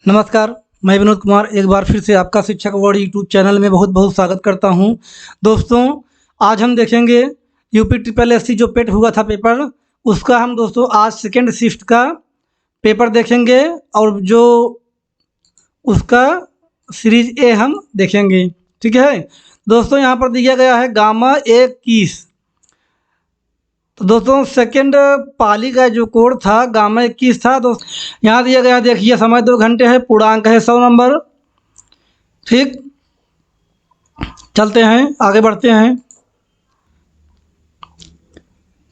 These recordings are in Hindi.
नमस्कार, मैं विनोद कुमार एक बार फिर से आपका शिक्षक अवार्ड यूट्यूब चैनल में बहुत बहुत स्वागत करता हूं। दोस्तों, आज हम देखेंगे यूपी ट्रिपल एससी जो पेट हुआ था पेपर, उसका हम दोस्तों आज सेकेंड शिफ्ट का पेपर देखेंगे और जो उसका सीरीज ए हम देखेंगे। ठीक है दोस्तों, यहाँ पर दिया गया है गामा 21। तो दोस्तों सेकंड पाली का जो कोड था गामा 21 था। दोस्तों यहाँ दिया गया, देखिए समय 2 घंटे है, पूर्णांक है 100 नंबर। ठीक, चलते हैं आगे बढ़ते हैं।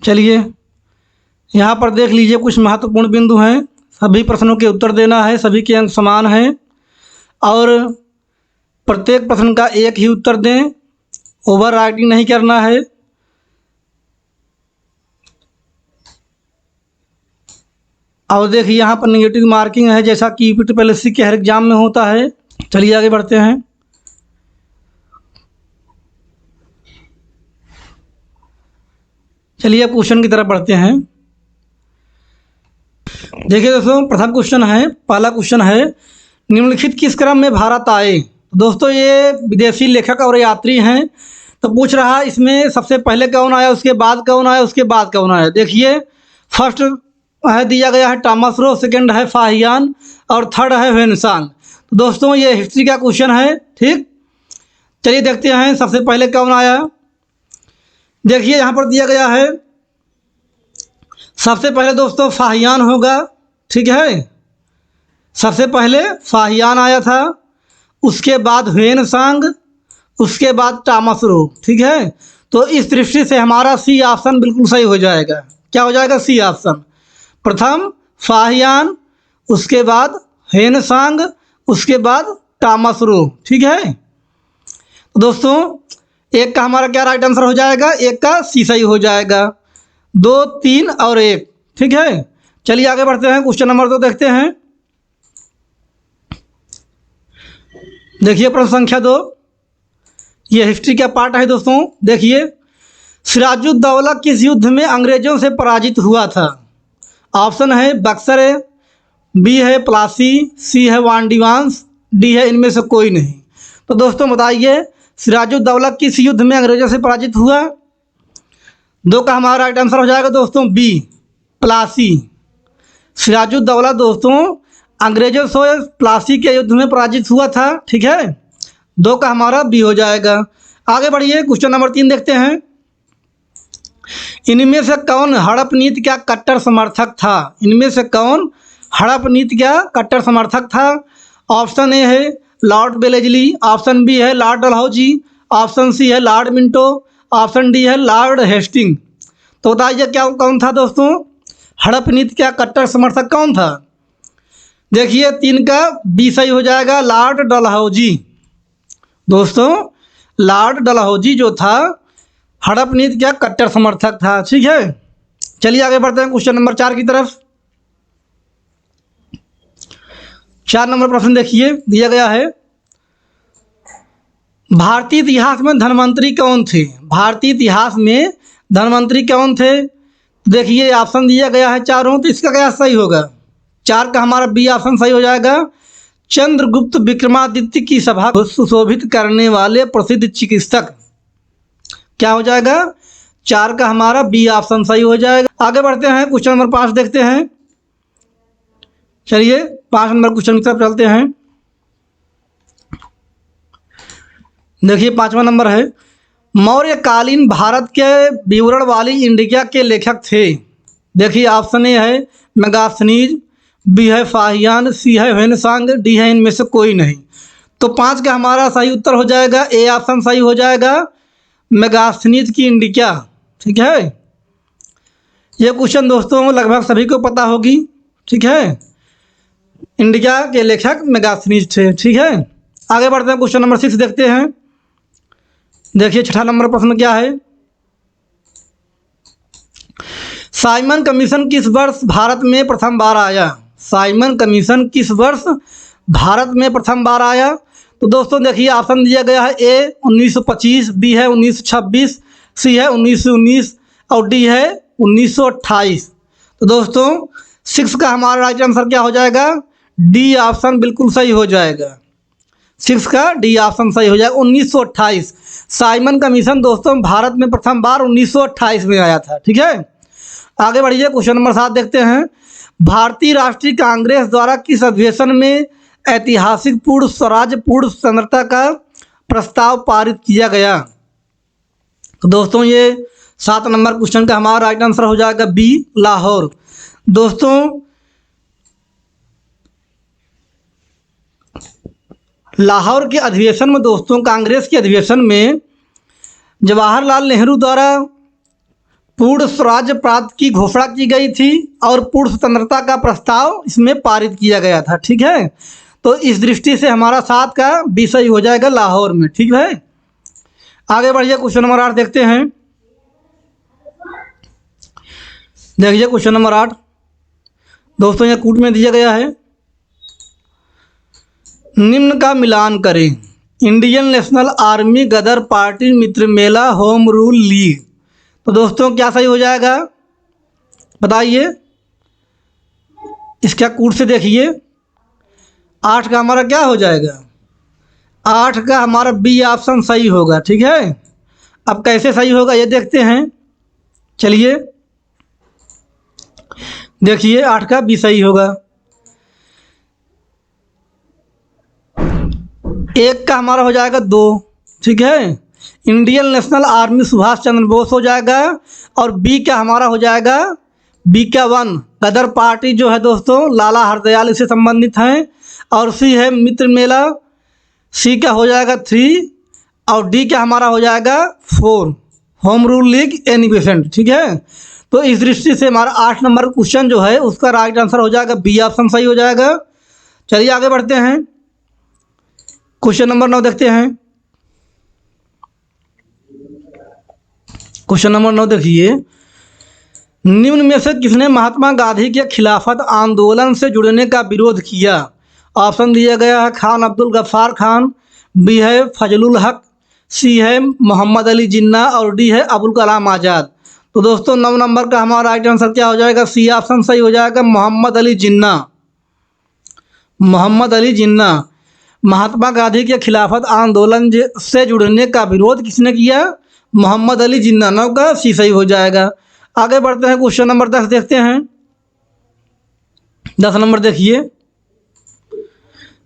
चलिए यहाँ पर देख लीजिए, कुछ महत्वपूर्ण बिंदु हैं। सभी प्रश्नों के उत्तर देना है, सभी के अंक समान हैं और प्रत्येक प्रश्न का एक ही उत्तर दें, ओवर राइटिंग नहीं करना है। और देखिए यहाँ पर नेगेटिव मार्किंग है, जैसा कि यूपी ट्रिपल एससी के हर एग्जाम में होता है। चलिए आगे बढ़ते हैं। चलिए अब क्वेश्चन की तरफ बढ़ते हैं। देखिए दोस्तों, प्रथम क्वेश्चन है, पहला क्वेश्चन है, निम्नलिखित किस क्रम में भारत आए। दोस्तों ये विदेशी लेखक और यात्री हैं, तो पूछ रहा है इसमें सबसे पहले कौन आया, उसके बाद कौन आया, उसके बाद कौन आया। देखिए फर्स्ट है दिया गया है टॉमस रो, सेकंड है फाहियान और थर्ड है वेनसांग। तो दोस्तों ये हिस्ट्री का क्वेश्चन है। ठीक, चलिए देखते हैं सबसे पहले कौन आया। देखिए यहाँ पर दिया गया है, सबसे पहले दोस्तों फाहियान होगा। ठीक है, सबसे पहले फाहियान आया था, उसके बाद वेनसांग, उसके बाद टॉमस रो। ठीक है, तो इस दृष्टि से हमारा सी ऑप्शन बिल्कुल सही हो जाएगा। क्या हो जाएगा? C option. प्रथम फाहियान, उसके बाद वेनसांग, उसके बाद टॉमस रो। ठीक है, तो दोस्तों एक का हमारा क्या राइट आंसर हो जाएगा, एक का सी सही हो जाएगा। 2, 3 और 1। ठीक है, चलिए आगे बढ़ते हैं। क्वेश्चन नंबर 2 देखते हैं। देखिए प्रश्न संख्या 2, ये हिस्ट्री का पार्ट है दोस्तों। देखिए सिराजुद्दौला किस युद्ध में अंग्रेजों से पराजित हुआ था। ऑप्शन है बक्सर है, बी है प्लासी, सी है वांडीवांस, डी है इनमें से कोई नहीं। तो दोस्तों बताइए सिराजुद्दौला किस युद्ध में अंग्रेजों से पराजित हुआ। 2 का हमारा राइट आंसर हो जाएगा दोस्तों बी, प्लासी। सिराजुद्दौला दोस्तों अंग्रेजों से प्लासी के युद्ध में पराजित हुआ था। ठीक है, 2 का हमारा बी हो जाएगा। आगे बढ़िए, क्वेश्चन नंबर 3 देखते हैं। इनमें से कौन हड़प नीति का कट्टर समर्थक था। इनमें से कौन हड़प नीति का कट्टर समर्थक था। ऑप्शन ए है लॉर्ड वेलेस्ली, ऑप्शन बी है लॉर्ड डलहौजी, ऑप्शन सी है लॉर्ड मिंटो, ऑप्शन डी है लॉर्ड हेस्टिंग। तो बताइए क्या कौन था दोस्तों, हड़प नीति का कट्टर समर्थक कौन था। देखिए 3 का बी सही हो जाएगा, लॉर्ड डलहौजी। दोस्तों लॉर्ड डलहौजी जो था हड़प नीति का कट्टर समर्थक था। ठीक है, चलिए आगे बढ़ते हैं क्वेश्चन नंबर 4 की तरफ। 4 नंबर प्रश्न देखिए, दिया गया है, भारतीय इतिहास में धनवंतरी कौन थे। भारतीय इतिहास में धनवंतरी कौन थे। देखिए ऑप्शन दिया गया है चारों, तो इसका क्या सही होगा। 4 का हमारा बी ऑप्शन सही हो जाएगा। चंद्रगुप्त विक्रमादित्य की सभा को सुशोभित करने वाले प्रसिद्ध चिकित्सक। क्या हो जाएगा, 4 का हमारा बी ऑप्शन सही हो जाएगा। आगे बढ़ते हैं, क्वेश्चन नंबर 5 देखते हैं। चलिए 5 नंबर क्वेश्चन की तरफ चलते हैं। देखिए 5वां नंबर है, मौर्यकालीन भारत के विवरण वाली इंडिका के लेखक थे। देखिए ऑप्शन ए है मेगास्थनीज, बी है फाहियान, सी है वेनसांग, डी है इनमें से कोई नहीं। तो 5 का हमारा सही उत्तर हो जाएगा, ए ऑप्शन सही हो जाएगा, मेगास्थनीज की इंडिका। ठीक है, ये क्वेश्चन दोस्तों लगभग सभी को पता होगी। ठीक है, इंडिका के लेखक मेगास्थनीज थे। ठीक है, आगे बढ़ते हैं, क्वेश्चन नंबर 6 देखते हैं। देखिए 6ठा नंबर प्रश्न क्या है, साइमन कमीशन किस वर्ष भारत में प्रथम बार आया। साइमन कमीशन किस वर्ष भारत में प्रथम बार आया। तो दोस्तों देखिए ऑप्शन दिया गया है, ए 1925, बी है 1926, सी है 1919 और डी है 1928। तो दोस्तों 6 का हमारा राइट आंसर क्या हो जाएगा, डी ऑप्शन बिल्कुल सही हो जाएगा। 6 का डी ऑप्शन सही हो जाएगा। 1928 साइमन कमीशन दोस्तों भारत में प्रथम बार 1928 में आया था। ठीक है, आगे बढ़िए, क्वेश्चन नंबर 7 देखते हैं। भारतीय राष्ट्रीय कांग्रेस द्वारा किस अधिवेशन में ऐतिहासिक पूर्ण स्वराज पूर्ण स्वतंत्रता का प्रस्ताव पारित किया गया? तो दोस्तों ये 7 नंबर क्वेश्चन का हमारा राइट आंसर हो जाएगा बी, लाहौर। दोस्तों लाहौर के अधिवेशन में दोस्तों कांग्रेस के अधिवेशन में जवाहरलाल नेहरू द्वारा पूर्ण स्वराज्य प्राप्त की घोषणा की गई थी और पूर्ण स्वतंत्रता का प्रस्ताव इसमें पारित किया गया था। ठीक है, तो इस दृष्टि से हमारा 7 का विषय हो जाएगा लाहौर में। ठीक है, आगे बढ़िए, क्वेश्चन नंबर 8 देखते हैं। देखिए क्वेश्चन नंबर 8 दोस्तों यह कूट में दिया गया है। निम्न का मिलान करें। इंडियन नेशनल आर्मी, गदर पार्टी, मित्र मेला, होम रूल लीग। तो दोस्तों क्या सही हो जाएगा बताइए? इसका कूट से देखिए, 8 का हमारा क्या हो जाएगा? 8 का हमारा बी ऑप्शन सही होगा। ठीक है, अब कैसे सही होगा ये देखते हैं। चलिए देखिए, 8 का बी सही होगा। 1 का हमारा हो जाएगा 2। ठीक है, Indian national army Subhash Chandra Bose हो जाएगा। और बी का हमारा हो जाएगा, बी का 1 गदर पार्टी जो है दोस्तों लाला हरदयाल से संबंधित हैं। और सी है मित्र मेला, सी का हो जाएगा 3 और डी का हमारा हो जाएगा 4 home rule league Annie Besant. ठीक है, तो इस दृष्टि से हमारा 8 नंबर क्वेश्चन जो है उसका राइट आंसर हो जाएगा बी ऑप्शन सही हो जाएगा। चलिए आगे बढ़ते हैं, क्वेश्चन नंबर 9 देखते हैं। क्वेश्चन नंबर 9 देखिए, निम्न में से किसने महात्मा गांधी के खिलाफत आंदोलन से जुड़ने का विरोध किया? ऑप्शन दिया गया है खान अब्दुल गफ्फार खान, बी है फजलुल हक, सी है मोहम्मद अली जिन्ना और डी है अबुल कलाम आज़ाद। तो दोस्तों 9 नंबर का हमारा राइट आंसर क्या हो जाएगा? सी ऑप्शन सही हो जाएगा, मोहम्मद अली जिन्ना। मोहम्मद अली जिन्ना महात्मा गांधी के खिलाफत आंदोलन से जुड़ने का विरोध किसने किया? मोहम्मद अली जिन्ना। 9 का सी सही हो जाएगा। आगे बढ़ते हैं, क्वेश्चन नंबर 10 देखते हैं। 10 नंबर देखिए,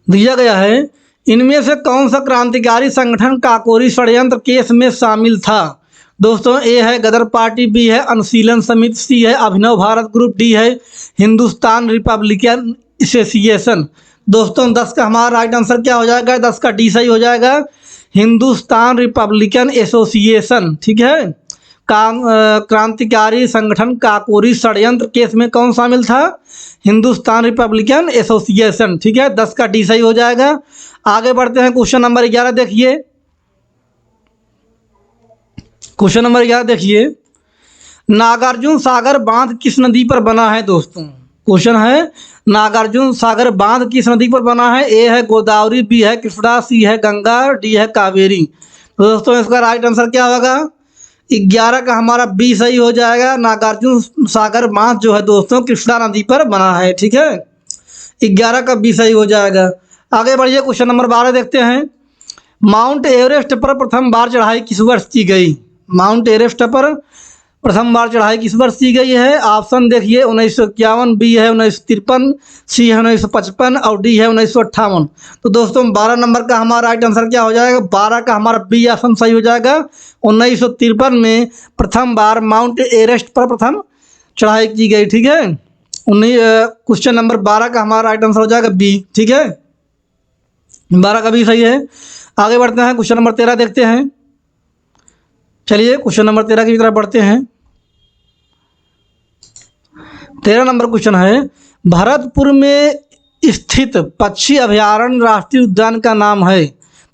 दिया गया है इनमें से कौन सा क्रांतिकारी संगठन काकोरी षड्यंत्र केस में शामिल था? दोस्तों ए है गदर पार्टी, बी है अनुशीलन समिति, सी है अभिनव भारत ग्रुप, डी है हिंदुस्तान रिपब्लिकन एसोसिएशन। दोस्तों 10 का हमारा राइट आंसर क्या हो जाएगा? 10 का डी सही हो जाएगा, हिंदुस्तान रिपब्लिकन एसोसिएशन। ठीक है, क्रांतिकारी संगठन काकोरी षड्यंत्र केस में कौन शामिल था? Hindustan Republican association. ठीक है, 10 का डी सही हो जाएगा। आगे बढ़ते हैं, क्वेश्चन नंबर 11 देखिए। क्वेश्चन नंबर 11 देखिए, नागार्जुन सागर बांध किस नदी पर बना है? दोस्तों क्वेश्चन है नागार्जुन सागर बांध किस नदी पर बना है? ए है गोदावरी, बी है कृष्णा, सी है गंगा, डी है कावेरी। तो दोस्तों इसका राइट आंसर क्या होगा? 11 का हमारा बी सही हो जाएगा, नागार्जुन सागर बांध जो है दोस्तों कृष्णा नदी पर बना है। ठीक है, 11 का बी सही हो जाएगा। आगे बढ़िए, क्वेश्चन नंबर 12 देखते हैं। माउंट एवरेस्ट पर प्रथम बार चढ़ाई किस वर्ष की गई? माउंट एवरेस्ट पर प्रथम बार चढ़ाई किस वर्ष की गई है? ऑप्शन देखिए 1951, बी है 1953, सी है 1955 और डी है 1958। तो दोस्तों 12 नंबर का हमारा राइट आंसर क्या हो जाएगा? 12 का हमारा बी ऑप्शन सही हो जाएगा। 1953 में प्रथम बार माउंट एवरेस्ट पर प्रथम चढ़ाई की गई। ठीक है, क्वेश्चन नंबर 12 का हमारा राइट आंसर हो जाएगा बी। ठीक है, 12 का बी सही है। आगे बढ़ते हैं, क्वेश्चन नंबर 13 देखते हैं। चलिए क्वेश्चन नंबर 13 की तरफ बढ़ते हैं। 13 नंबर क्वेश्चन है, भरतपुर में स्थित पक्षी अभयारण्य राष्ट्रीय उद्यान का नाम है?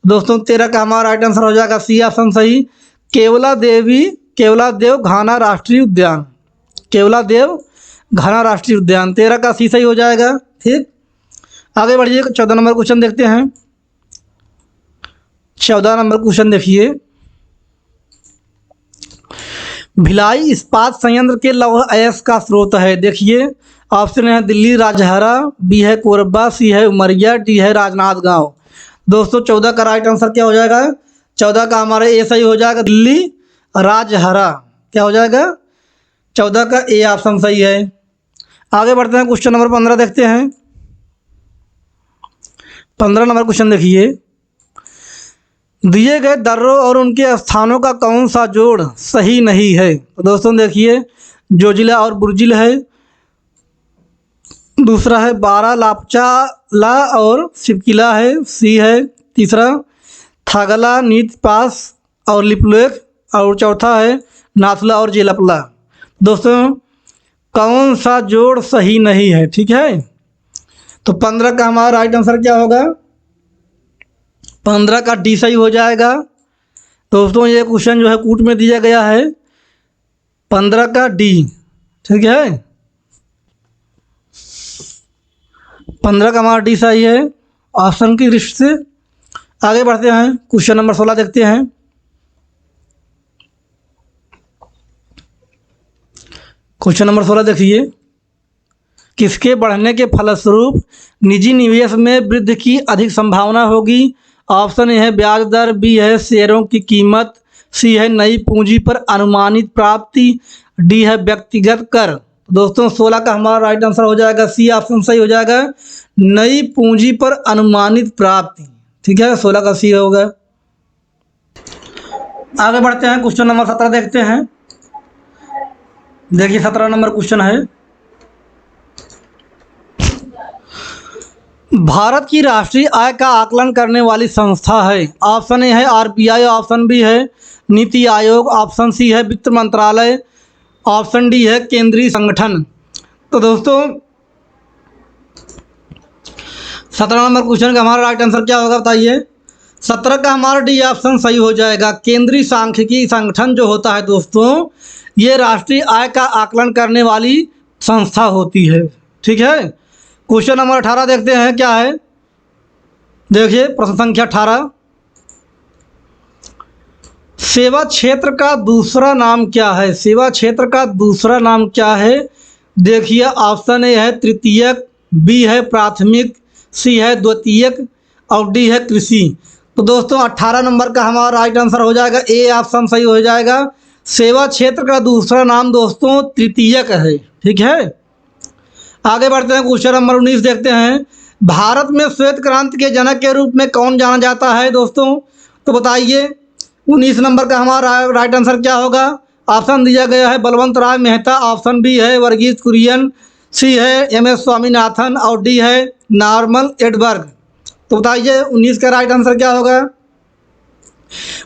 दोस्तों 13 का हमारा राइट आंसर हो जाएगा सी ऑप्शन सही, केवलादेव घाना राष्ट्रीय उद्यान। केवलादेव घाना राष्ट्रीय उद्यान 13 का सी सही हो जाएगा। ठीक, आगे बढ़िए, 14 नंबर क्वेश्चन देखते हैं। 14 नंबर क्वेश्चन देखिए, भिलाई इस्पात संयंत्र के लौह अयस्क का स्रोत है। देखिए ऑप्शन है दिल्ली राजहरा, बी है कोरबा, सी है उमरिया, डी है राजनांदगांव। दोस्तों 14 का राइट आंसर क्या हो जाएगा? 14 का हमारा ए सही हो जाएगा, दिल्ली राजहरा। क्या हो जाएगा? 14 का ए ऑप्शन सही है। आगे बढ़ते हैं, क्वेश्चन नंबर 15 देखते हैं। 15 नंबर क्वेश्चन देखिए, दिए गए दर्रों और उनके स्थानों का कौन सा जोड़ सही नहीं है? तो दोस्तों देखिए, जोजिला और बुर्जिल है, दूसरा है बारालापचाला और सिपकिला है, सी है, तीसरा थागला नीत पास और लिपलेख, और चौथा है नाथुला और जेलपला। दोस्तों कौन सा जोड़ सही नहीं है? ठीक है, तो 15 का हमारा राइट आंसर क्या होगा? 15 का डी सही हो जाएगा। दोस्तों ये क्वेश्चन जो है कूट में दिया गया है, 15 का डी। ठीक है, 15 का हमारा डी सही है ऑप्शन की दृष्टि से। आगे बढ़ते हैं, क्वेश्चन नंबर 16 देखते हैं। क्वेश्चन नंबर 16 देखिए, किसके बढ़ने के फलस्वरूप निजी निवेश में वृद्धि की अधिक संभावना होगी? ऑप्शन ए है ब्याज दर, बी है शेयरों की कीमत, सी है नई पूंजी पर अनुमानित प्राप्ति, डी है व्यक्तिगत कर। दोस्तों 16 का हमारा राइट आंसर हो जाएगा, सी ऑप्शन सही हो जाएगा, नई पूंजी पर अनुमानित प्राप्ति। ठीक है, 16 का सी होगा। आगे बढ़ते हैं, क्वेश्चन नंबर 17 देखते हैं। देखिए 17 नंबर क्वेश्चन है, भारत की राष्ट्रीय आय का आकलन करने वाली संस्था है। ऑप्शन ए है आरबीआई, ऑप्शन बी है नीति आयोग, ऑप्शन सी है वित्त मंत्रालय, ऑप्शन डी है केंद्रीय संगठन। तो दोस्तों 17 नंबर क्वेश्चन का हमारा राइट आंसर क्या होगा बताइए? 17 का हमारा डी ऑप्शन सही हो जाएगा। केंद्रीय सांख्यिकी संगठन जो होता है दोस्तों, ये राष्ट्रीय आय का आकलन करने वाली संस्था होती है। ठीक है, क्वेश्चन नंबर 18 देखते हैं क्या है। देखिए प्रश्न संख्या 18, सेवा क्षेत्र का दूसरा नाम क्या है? सेवा क्षेत्र का दूसरा नाम क्या है? देखिए ऑप्शन ए है तृतीयक, बी है प्राथमिक, सी है द्वितीयक और डी है कृषि। तो दोस्तों 18 नंबर का हमारा राइट आंसर हो जाएगा, ए ऑप्शन सही हो जाएगा। सेवा क्षेत्र का दूसरा नाम दोस्तों तृतीयक है। ठीक है, आगे बढ़ते हैं, क्वेश्चन नंबर 19 देखते हैं। भारत में श्वेत क्रांति के जनक के रूप में कौन जाना जाता है दोस्तों? तो बताइए 19 नंबर का हमारा राइट आंसर क्या होगा? ऑप्शन दिया गया है बलवंत राय मेहता, ऑप्शन बी है वर्गीज कुरियन, सी है एम.एस. स्वामीनाथन और डी है नॉर्मन एडबर्ग। तो बताइए 19 का राइट आंसर क्या होगा?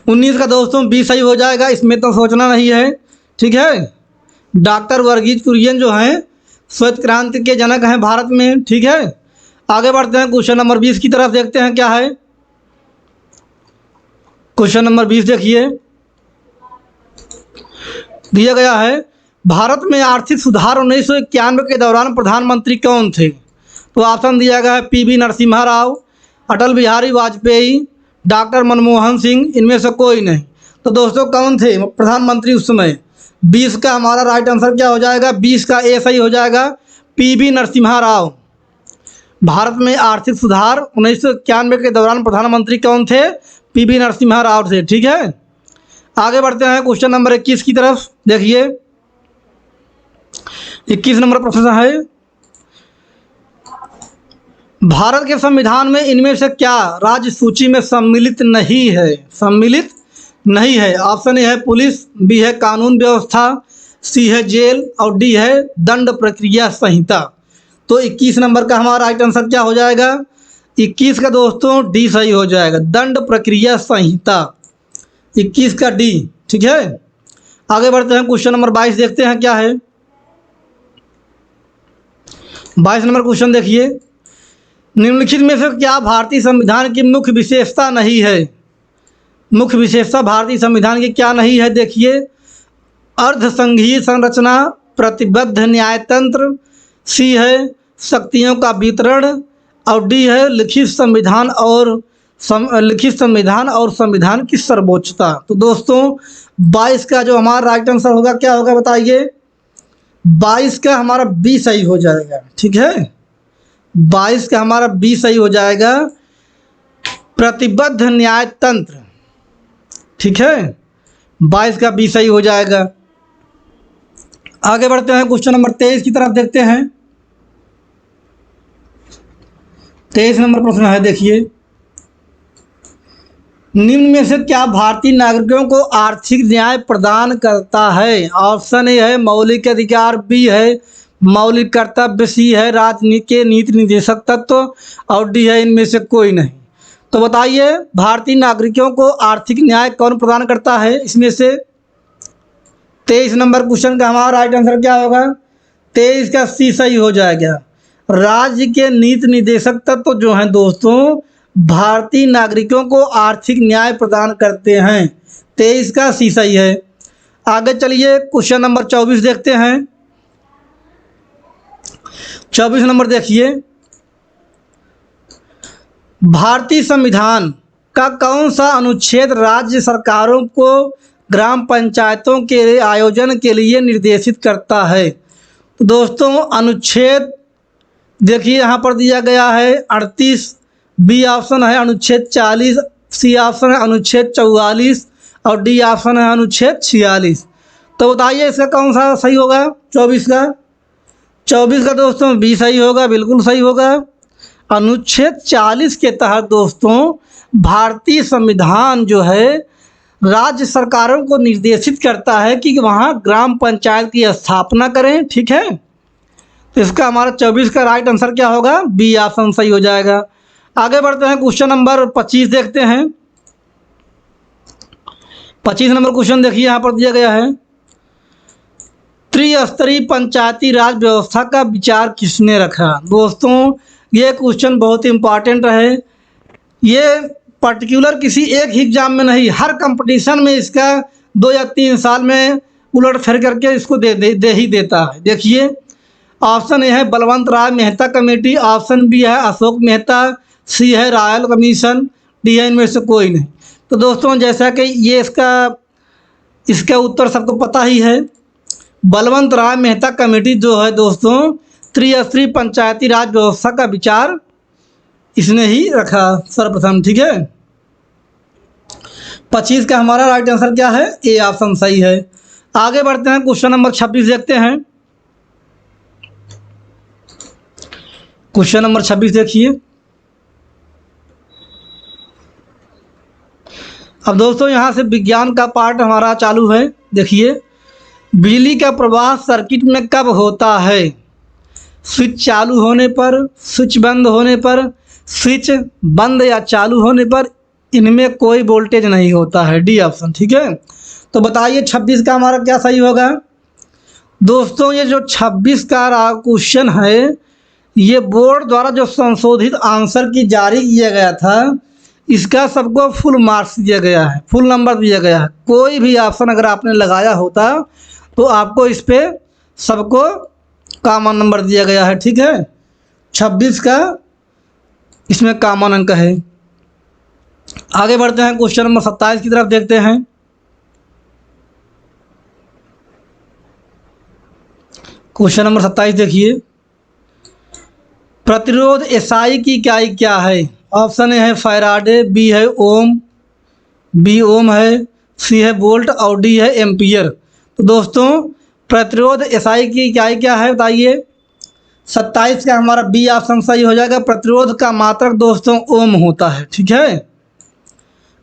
19 का दोस्तों बी सही हो जाएगा, इसमें तो सोचना नहीं है। ठीक है, डॉक्टर वर्गीज कुरियन जो हैं श्वेत क्रांति के जनक हैं भारत में। ठीक है, आगे बढ़ते हैं, क्वेश्चन नंबर 20 की तरफ देखते हैं क्या है। क्वेश्चन नंबर 20 देखिए, दिया गया है भारत में आर्थिक सुधार 1991 के दौरान प्रधानमंत्री कौन थे? तो ऑप्शन दिया गया है पी.वी. नरसिम्हा राव, अटल बिहारी वाजपेयी, डॉक्टर मनमोहन सिंह, इनमें से कोई नहीं। तो दोस्तों कौन थे प्रधानमंत्री उस समय? 20 का हमारा राइट आंसर क्या हो जाएगा? 20 का ए सही हो जाएगा, पी.वी. नरसिम्हा राव। भारत में आर्थिक सुधार 1991 के दौरान प्रधानमंत्री कौन थे? पी.वी. नरसिम्हा राव थे। ठीक है, आगे बढ़ते हैं, क्वेश्चन नंबर 21 की तरफ देखिए। 21 नंबर प्रश्न है, भारत के संविधान में इनमें से क्या राज्य सूची में सम्मिलित नहीं है? सम्मिलित नहीं है। ऑप्शन ए है पुलिस, बी है कानून व्यवस्था, सी है जेल और डी है दंड प्रक्रिया संहिता। तो 21 नंबर का हमारा राइट आंसर क्या हो जाएगा? 21 का दोस्तों डी सही हो जाएगा, दंड प्रक्रिया संहिता। 21 का डी। ठीक है, आगे बढ़ते हैं, क्वेश्चन नंबर 22 देखते हैं क्या है। 22 नंबर क्वेश्चन देखिए, निम्नलिखित में से क्या भारतीय संविधान की मुख्य विशेषता नहीं है? मुख्य विशेषता भारतीय संविधान की क्या नहीं है? देखिए, अर्धसंघीय संरचना, प्रतिबद्ध न्यायतंत्र, सी है शक्तियों का वितरण और डी है लिखित संविधान और संविधान की सर्वोच्चता। तो दोस्तों 22 का जो हमारा राइट आंसर होगा क्या होगा बताइए? 22 का हमारा बी सही हो जाएगा, ठीक है। 22 का हमारा बी सही हो जाएगा, प्रतिबद्ध न्याय तंत्र, ठीक है। 22 का बी सही हो जाएगा। आगे बढ़ते हैं, क्वेश्चन नंबर 23 की तरफ देखते हैं। 23 नंबर प्रश्न है, देखिए, निम्न में से क्या भारतीय नागरिकों को आर्थिक न्याय प्रदान करता है? ऑप्शन ए है मौलिक अधिकार, बी है मौलिक कर्तव्य, सी है राजनीति के नीति निर्देशक तत्व, और डी है इनमें से कोई नहीं। तो बताइए, भारतीय नागरिकों को आर्थिक न्याय कौन प्रदान करता है इसमें से? 23 नंबर क्वेश्चन का हमारा राइट आंसर क्या होगा? 23 का सी सही हो जाएगा। राज्य के नीति निर्देशक तत्व जो हैं दोस्तों, भारतीय नागरिकों को आर्थिक न्याय प्रदान करते हैं। 23 का सी सही है। आगे चलिए, क्वेश्चन नंबर 24 देखते हैं। 24 नंबर देखिए, भारतीय संविधान का कौन सा अनुच्छेद राज्य सरकारों को ग्राम पंचायतों के आयोजन के लिए निर्देशित करता है? तो दोस्तों, अनुच्छेद देखिए यहाँ पर दिया गया है 38, बी ऑप्शन है अनुच्छेद 40, सी ऑप्शन है अनुच्छेद 44 और डी ऑप्शन है अनुच्छेद 46। तो बताइए इसका कौन सा सही होगा? 24 का? 24 का दोस्तों बी सही होगा, बिल्कुल सही होगा। अनुच्छेद 40 के तहत दोस्तों भारतीय संविधान जो है राज्य सरकारों को निर्देशित करता है कि वहाँ ग्राम पंचायत की स्थापना करें, ठीक है। तो इसका हमारा 24 का राइट आंसर क्या होगा? बी ऑप्शन सही हो जाएगा। आगे बढ़ते हैं, क्वेश्चन नंबर 25 देखते हैं। 25 नंबर क्वेश्चन देखिए, यहाँ पर दिया गया है, त्रिस्तरीय पंचायती राज व्यवस्था का विचार किसने रखा? दोस्तों, ये क्वेश्चन बहुत इम्पॉर्टेंट है। ये पर्टिकुलर किसी एक ही एग्जाम में नहीं, हर कंपटीशन में इसका 2 या 3 साल में उलट फेर करके इसको दे ही देता है। देखिए, ऑप्शन ए है बलवंत राय मेहता कमेटी, ऑप्शन बी है अशोक मेहता, सी है रॉयल कमीशन, डी है इनमें से कोई नहीं। तो दोस्तों, जैसा कि ये इसका उत्तर सबको पता ही है, बलवंत राय मेहता कमेटी जो है दोस्तों, त्रिस्तरीय पंचायती राज व्यवस्था का विचार इसने ही रखा सर्वप्रथम, ठीक है। 25 का हमारा राइट आंसर क्या है? ए ऑप्शन सही है। आगे बढ़ते हैं, क्वेश्चन नंबर 26 देखते हैं। क्वेश्चन नंबर 26 देखिए। अब दोस्तों, यहाँ से विज्ञान का पार्ट हमारा चालू है। देखिए, बिजली का प्रवाह सर्किट में कब होता है? स्विच चालू होने पर, स्विच बंद होने पर, स्विच बंद या चालू होने पर, इनमें कोई वोल्टेज नहीं होता है, डी ऑप्शन, ठीक है। तो बताइए 26 का हमारा क्या सही होगा? दोस्तों, ये जो 26 का क्वेश्चन है, ये बोर्ड द्वारा जो संशोधित आंसर की जारी किया गया था, इसका सबको फुल मार्क्स दिया गया है, फुल नंबर दिया गया है। कोई भी ऑप्शन अगर आपने लगाया होता तो आपको इस पे सबको कॉमन नंबर दिया गया है, ठीक है। 26 का इसमें कॉमन अंक है। आगे बढ़ते हैं, क्वेश्चन नंबर 27 की तरफ देखते हैं। क्वेश्चन नंबर 27 देखिए, प्रतिरोध एसआई की इकाई क्या है? ऑप्शन ए है फैराडे, बी है ओम, बी ओम है, सी है वोल्ट और डी है एम्पियर। तो दोस्तों, प्रतिरोध एसआई की इकाई क्या है बताइए? 27 का हमारा बी ऑप्शन सही हो जाएगा। प्रतिरोध का मात्रक दोस्तों ओम होता है, ठीक है।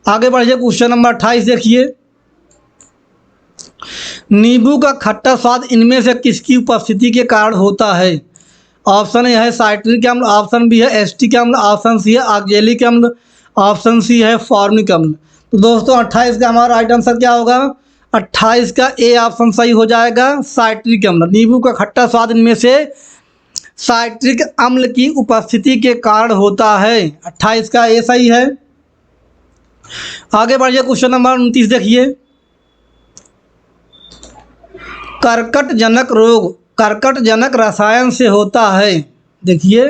आगे बढ़िए, क्वेश्चन नंबर 28 देखिए, नींबू का खट्टा स्वाद इनमें से किसकी उपस्थिति के कारण होता है? ऑप्शन ए है साइट्रिक अम्ल, ऑप्शन बी है एसिटिक अम्ल, ऑप्शन सी है ऑक्जेलिक अम्ल, ऑप्शन सी है फॉर्मिक अम्ल। तो दोस्तों, 28 का हमारा राइट आंसर क्या होगा? 28 का ए ऑप्शन सही हो जाएगा, साइट्रिक अम्ल। नींबू का खट्टा स्वाद इनमें से साइट्रिक अम्ल की उपस्थिति के कारण होता है। 28 का ए सही है। आगे बढ़िए, क्वेश्चन नंबर 29 देखिए, कर्कटजनक रोग कर्कटजनक रसायन से होता है। देखिए,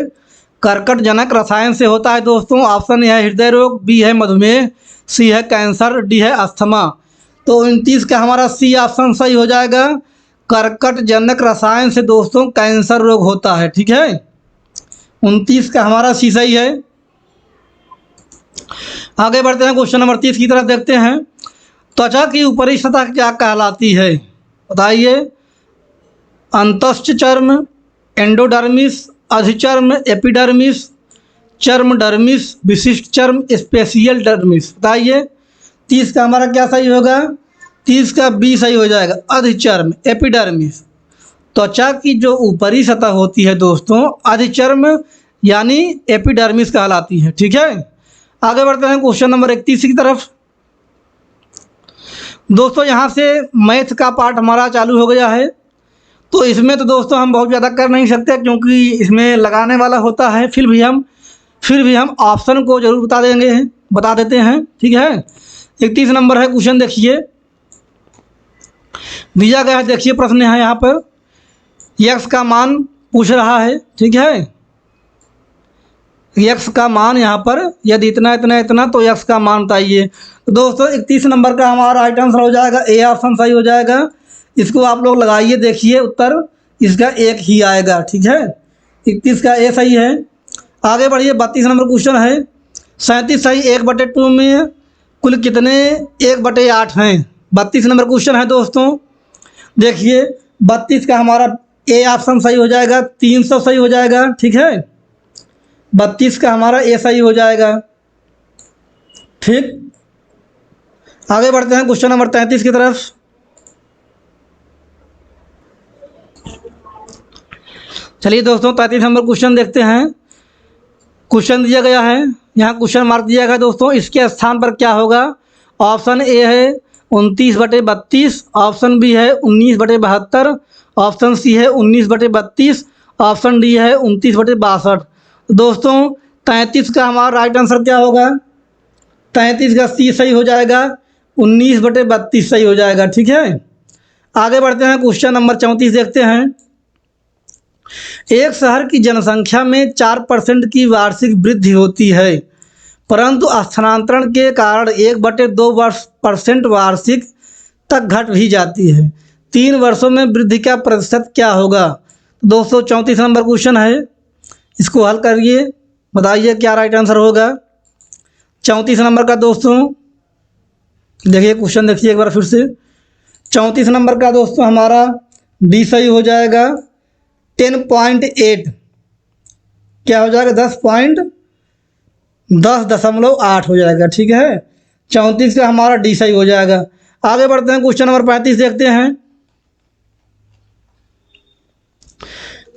कर्कटजनक रसायन से होता है दोस्तों। ऑप्शन ए है हृदय रोग, बी है मधुमेह, सी है कैंसर, डी है अस्थमा। तो 29 का हमारा सी ऑप्शन सही हो जाएगा। कर्कट जनक रसायन से दोस्तों कैंसर रोग होता है। ठीक है, 29 का हमारा सी सही है। आगे बढ़ते हैं, क्वेश्चन नंबर 30 की तरफ देखते हैं। त्वचा की ऊपरी सतह क्या कहलाती है? बताइए। अंतस्थ चर्म, एंडोडर्मिस, अधिचर्म, एपिडर्मिस, चर्म डर्मिस, विशिष्ट चर्म, स्पेशियल डर्मिस। बताइए 30 का हमारा क्या सही होगा? 30 का बी सही हो जाएगा, अधिचर्म, एपिडर्मिस। त्वचा की जो ऊपरी सतह होती है दोस्तों, अधिचर्म यानी एपिडर्मिस कहलाती है। ठीक है, आगे बढ़ते हैं क्वेश्चन नंबर 31 की तरफ। दोस्तों यहाँ से मैथ का पार्ट हमारा चालू हो गया है, तो इसमें तो दोस्तों हम बहुत ज़्यादा कर नहीं सकते क्योंकि इसमें लगाने वाला होता है। फिर भी हम ऑप्शन को जरूर बता देते हैं। ठीक है, 31 नंबर है क्वेश्चन, देखिए दिया गया है। देखिए प्रश्न है यहाँ पर, यक्स का मान पूछ रहा है। ठीक है, यक्स का मान यहाँ पर यदि इतना इतना इतना तो यक्स का मान बताइए। तो दोस्तों 31 नंबर का हमारा राइट आंसर हो जाएगा, ए ऑप्शन सही हो जाएगा। इसको आप लोग लगाइए, देखिए उत्तर इसका एक ही आएगा। ठीक है, 31 का ए सही है। आगे बढ़िए, 32 नंबर क्वेश्चन है। 37 सही 1/2 में कुल कितने 1/8 हैं? 32 नंबर क्वेश्चन है दोस्तों। देखिए 32 का हमारा ए ऑप्शन सही हो जाएगा, 300 सही हो जाएगा। ठीक है, 32 का हमारा ए सही हो जाएगा। ठीक, आगे बढ़ते हैं क्वेश्चन नंबर 33 की तरफ। चलिए दोस्तों 33 नंबर क्वेश्चन देखते हैं। क्वेश्चन दिया गया है, यहाँ क्वेश्चन मार्क दिया गया दोस्तों, इसके स्थान पर क्या होगा? ऑप्शन ए है 29/32, ऑप्शन बी है 19/72, ऑप्शन सी है 19/32, ऑप्शन डी है 29/62। दोस्तों 33 का हमारा राइट आंसर क्या होगा? 33 का सी सही हो जाएगा, 19/32 सही हो जाएगा। ठीक है, आगे बढ़ते हैं क्वेश्चन नंबर 34 देखते हैं। एक शहर की जनसंख्या में 4% की वार्षिक वृद्धि होती है, परंतु स्थानांतरण के कारण 1/2% वार्षिक तक घट भी जाती है। 3 वर्षों में वृद्धि का प्रतिशत क्या होगा? दोस्तों 34 नंबर क्वेश्चन है, इसको हल करिए, बताइए क्या राइट आंसर होगा 34 नंबर का। दोस्तों देखिए क्वेश्चन, देखिए एक बार फिर से। 34 नंबर का दोस्तों हमारा डी सही हो जाएगा, 10.8 क्या हो जाएगा? 10.8 हो जाएगा। ठीक है, 34 का हमारा डी सही हो जाएगा। आगे बढ़ते हैं क्वेश्चन नंबर 35 देखते हैं।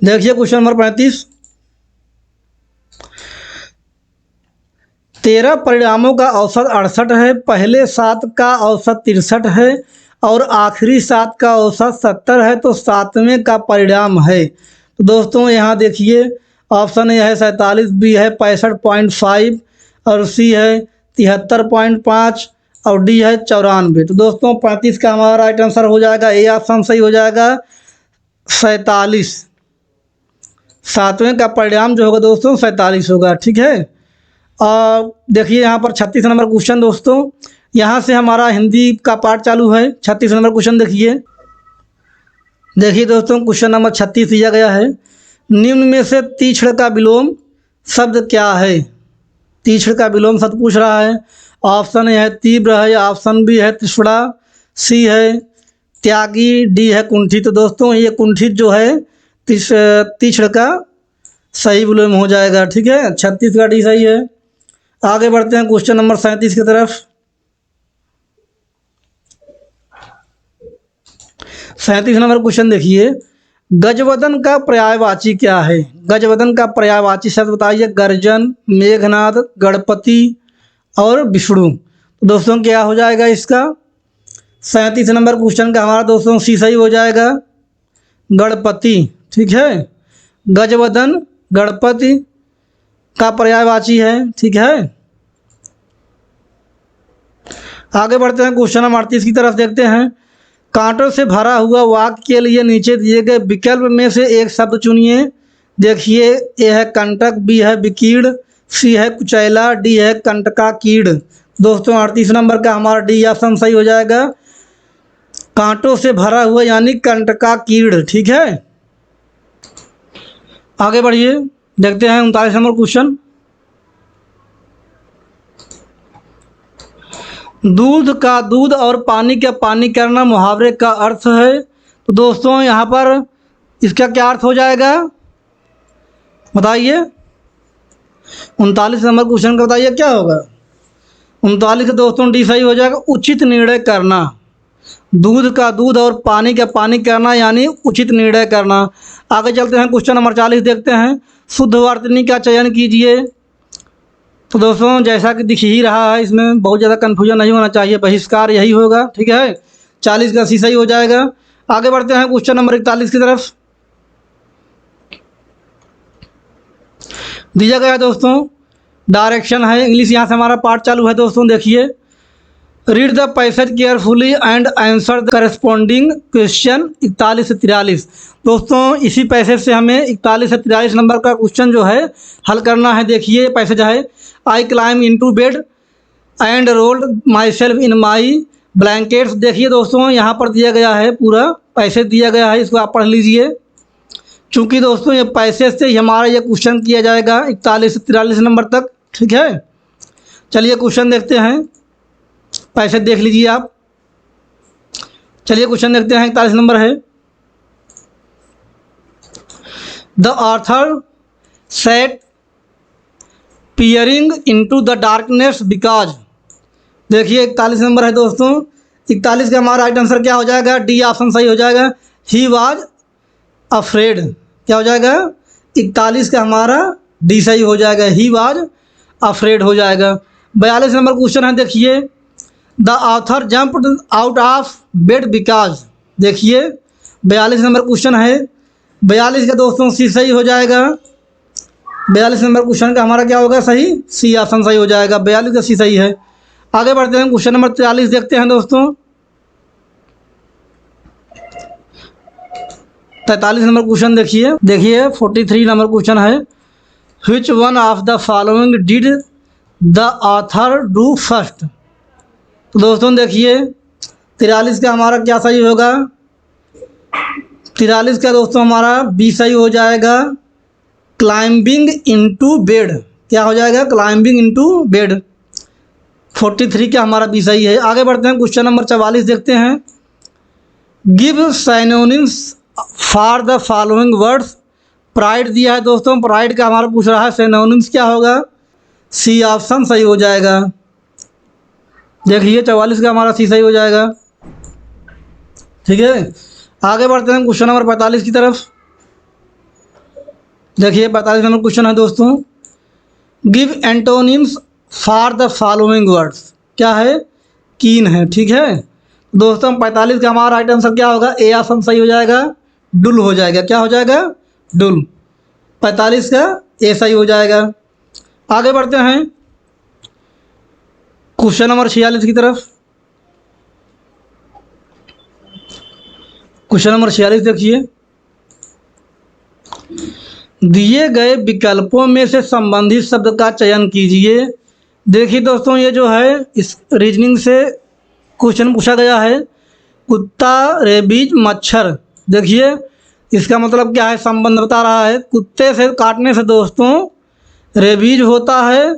देखिए क्वेश्चन नंबर 35, 13 परिणामों का औसत 68 है, पहले 7 का औसत 63 है और आखिरी 7 का औसत 70 है, तो 7वें का परिणाम है। तो दोस्तों यहाँ देखिए ऑप्शन ए है 47, बी है 65.5 और सी है 73.5 और डी है 94। तो दोस्तों 35 का हमारा राइट आंसर हो जाएगा, ए ऑप्शन सही हो जाएगा 47। 7वें का परिणाम जो होगा दोस्तों 47 होगा। ठीक है, और देखिए यहाँ पर 36 नंबर क्वेश्चन दोस्तों, यहाँ से हमारा हिंदी का पार्ट चालू है। 36 नंबर क्वेश्चन देखिए दोस्तों, क्वेश्चन नंबर 36 दिया गया है। निम्न में से तीक्ष्ण का विलोम शब्द क्या है? तीक्ष्ण का विलोम शब्द पूछ रहा है। ऑप्शन ए है तीव्र है, ऑप्शन बी है तृष्णा, सी है त्यागी, डी है कुंठित। तो दोस्तों ये कुंठित जो है तीक्ष्ण का सही विलोम हो जाएगा। ठीक है, 36 का डी सही है। आगे बढ़ते हैं क्वेश्चन नंबर 37 की तरफ। 37 नंबर क्वेश्चन देखिए, गजवदन का पर्यायवाची क्या है? गजवदन का पर्यायवाची शब्द बताइए। गर्जन, मेघनाद, गणपति और विष्णु। तो दोस्तों क्या हो जाएगा इसका? 37 नंबर क्वेश्चन का हमारा दोस्तों सी सही हो जाएगा, गणपति। ठीक है, गजवदन गणपति का पर्यायवाची है। ठीक है, आगे बढ़ते हैं क्वेश्चन नंबर 38 की तरफ देखते हैं। कांटों से भरा हुआ वाक्य के लिए नीचे दिए गए विकल्प में से एक शब्द चुनिए। देखिए ए है कंटक, बी है विकीर्ण, सी है कुचैला, डी है कंटका कीड़। दोस्तों 38 नंबर का हमारा डी ऑप्शन सही हो जाएगा, कांटों से भरा हुआ यानी कंटकाकीर्ण। ठीक है, आगे बढ़िए, देखते हैं 39 नंबर क्वेश्चन। दूध का दूध और पानी का पानी करना मुहावरे का अर्थ है। तो दोस्तों यहाँ पर इसका क्या अर्थ हो जाएगा बताइए। 39 नंबर क्वेश्चन का बताइए क्या होगा। 39 का दोस्तों डी सही हो जाएगा, उचित निर्णय करना। दूध का दूध और पानी का पानी करना यानी उचित निर्णय करना। आगे चलते हैं, क्वेश्चन नंबर 40 देखते हैं। शुद्ध वर्तनी का चयन कीजिए। तो दोस्तों जैसा कि दिख ही रहा है, इसमें बहुत ज़्यादा कन्फ्यूजन नहीं होना चाहिए, बहिष्कार यही होगा। ठीक है, 40 का सी सही हो जाएगा। आगे बढ़ते हैं क्वेश्चन नंबर 41 की तरफ। दिया गया दोस्तों डायरेक्शन है, इंग्लिश यहाँ से हमारा पार्ट चालू है। दोस्तों देखिए, read the passage carefully and answer the corresponding question 41 से 43। दोस्तों इसी पैसेज से हमें 41 से 43 नंबर का क्वेश्चन जो है हल करना है। देखिए पैसेज है, I climb into bed and rolled my self in my blankets. देखिए दोस्तों यहाँ पर दिया गया है, पूरा पैसेज दिया गया है, इसको आप पढ़ लीजिए। चूँकि दोस्तों ये पैसेज से ही हमारा ये क्वेश्चन किया जाएगा 41 से 43 नंबर तक। ठीक है, चलिए क्वेश्चन देखते हैं, पैसेज देख लीजिए आप। चलिए क्वेश्चन देखते हैं, 41 नंबर है। The author set peering into the darkness because. देखिए 41 नंबर है दोस्तों, 41 का हमारा राइट आंसर क्या हो जाएगा, डी ऑप्शन सही हो जाएगा, ही वाज अफ्रेड। क्या हो जाएगा, 41 का हमारा डी सही हो जाएगा, ही वाज अफ्रेड हो जाएगा। 42 नंबर क्वेश्चन है, देखिए the author jumped out of bed because. देखिए 42 नंबर क्वेश्चन है, 42 का दोस्तों सी सही हो जाएगा। 42 नंबर क्वेश्चन का हमारा क्या होगा सही, सी ऑप्शन सही हो जाएगा, 42 का सी सही है। आगे बढ़ते हैं, क्वेश्चन नंबर 43 देखते हैं दोस्तों। 43 नंबर क्वेश्चन देखिए, 43 नंबर क्वेश्चन है, which one of the following did the author do first. तो दोस्तों देखिए 43 का हमारा क्या सही होगा, 43 का दोस्तों हमारा बी सही हो जाएगा, क्लाइंबिंग इनटू बेड। क्या हो जाएगा, क्लाइंबिंग इनटू बेड। 43 का हमारा बी सही है। आगे बढ़ते हैं, क्वेश्चन नंबर 44 देखते हैं। Give synonyms for the following words. Pride दिया है दोस्तों, प्राइड का हमारा पूछ रहा है साइनोनिम्स क्या होगा, सी ऑप्शन सही हो जाएगा। देखिए 44 का हमारा सी सही हो जाएगा। ठीक है, आगे बढ़ते हैं क्वेश्चन नंबर 45 की तरफ। देखिए 45 नंबर क्वेश्चन है दोस्तों, give antonyms for the following words. क्या है, कीन है। ठीक है दोस्तों, 45 का हमारा राइट आंसर क्या होगा, ए ऑप्शन सही हो जाएगा, डुल हो जाएगा। क्या हो जाएगा, डुल। 45 का ए सही हो जाएगा। आगे बढ़ते हैं क्वेश्चन नंबर 46 की तरफ। क्वेश्चन नंबर 46 देखिए, दिए गए विकल्पों में से संबंधित शब्द का चयन कीजिए। देखिए दोस्तों ये जो है इस रीजनिंग से क्वेश्चन पूछा गया है, कुत्ता, रेबीज, मच्छर। देखिए इसका मतलब क्या है, संबंध बता रहा है। कुत्ते से काटने से दोस्तों रेबीज होता है,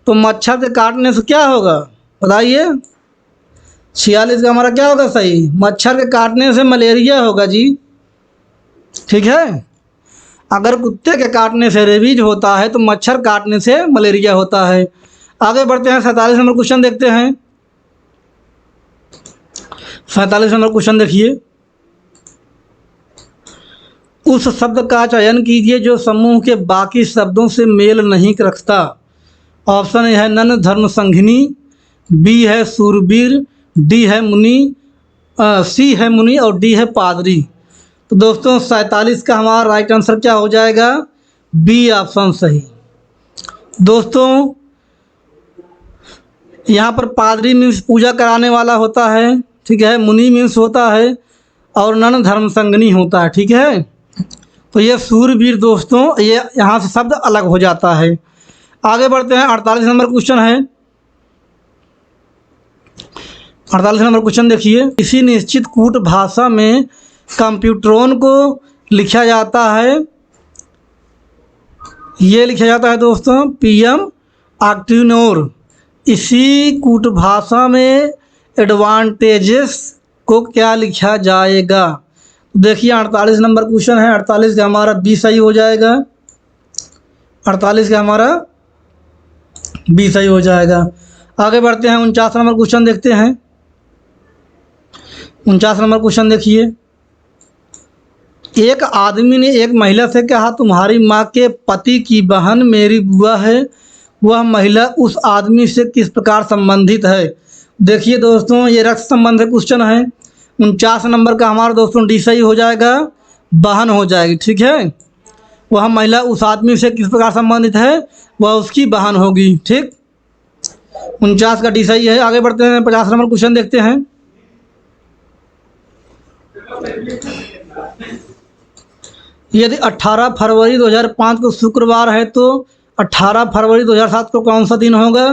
तो मच्छर से काटने से क्या होगा बताइए। 46 का हमारा क्या होगा सही, मच्छर के काटने से मलेरिया होगा जी। ठीक है, अगर कुत्ते के काटने से रेबीज होता है तो मच्छर काटने से मलेरिया होता है। आगे बढ़ते हैं, 47 नंबर क्वेश्चन देखते हैं। 47 नंबर क्वेश्चन देखिए, उस शब्द का चयन कीजिए जो समूह के बाकी शब्दों से मेल नहीं रखता। ऑप्शन ए है नन धर्म संघिनी, बी है सूरबीर, डी है मुनि, सी है मुनि और डी है पादरी। तो दोस्तों 47 का हमारा राइट आंसर क्या हो जाएगा, बी ऑप्शन सही। दोस्तों यहाँ पर पादरी मीन्स पूजा कराने वाला होता है। ठीक है, मुनि मीन्स होता है और नन धर्म संगनी होता है। ठीक है, तो ये सूरवीर दोस्तों ये यहाँ से शब्द अलग हो जाता है। आगे बढ़ते हैं, 48 नंबर क्वेश्चन है। 48 नंबर क्वेश्चन देखिए, किसी निश्चित कूट भाषा में कंप्यूटरों को लिखा जाता है, ये लिखा जाता है दोस्तों PM ऑक्टेनॉर। इसी कूट भाषा में एडवांटेजेस को क्या लिखा जाएगा? देखिए 48 नंबर क्वेश्चन है, 48 का हमारा बी सही हो जाएगा, 48 का हमारा बी सही हो जाएगा। आगे बढ़ते हैं, 49 नंबर क्वेश्चन देखते हैं। 49 नंबर क्वेश्चन देखिए, एक आदमी ने एक महिला से कहा तुम्हारी माँ के पति की बहन मेरी बुआ है, वह महिला उस आदमी से किस प्रकार संबंधित है? देखिए दोस्तों ये रक्त संबंध क्वेश्चन है। 49 नंबर का हमारा दोस्तों डी सही हो जाएगा, बहन हो जाएगी, ठीक है। वह महिला उस आदमी से किस प्रकार संबंधित है? वह उसकी बहन होगी, ठीक। 49 का डी सही है। आगे बढ़ते हैं, 50 नंबर क्वेश्चन देखते हैं। यदि 18 फरवरी 2005 को शुक्रवार है तो 18 फरवरी 2007 को कौन सा दिन होगा?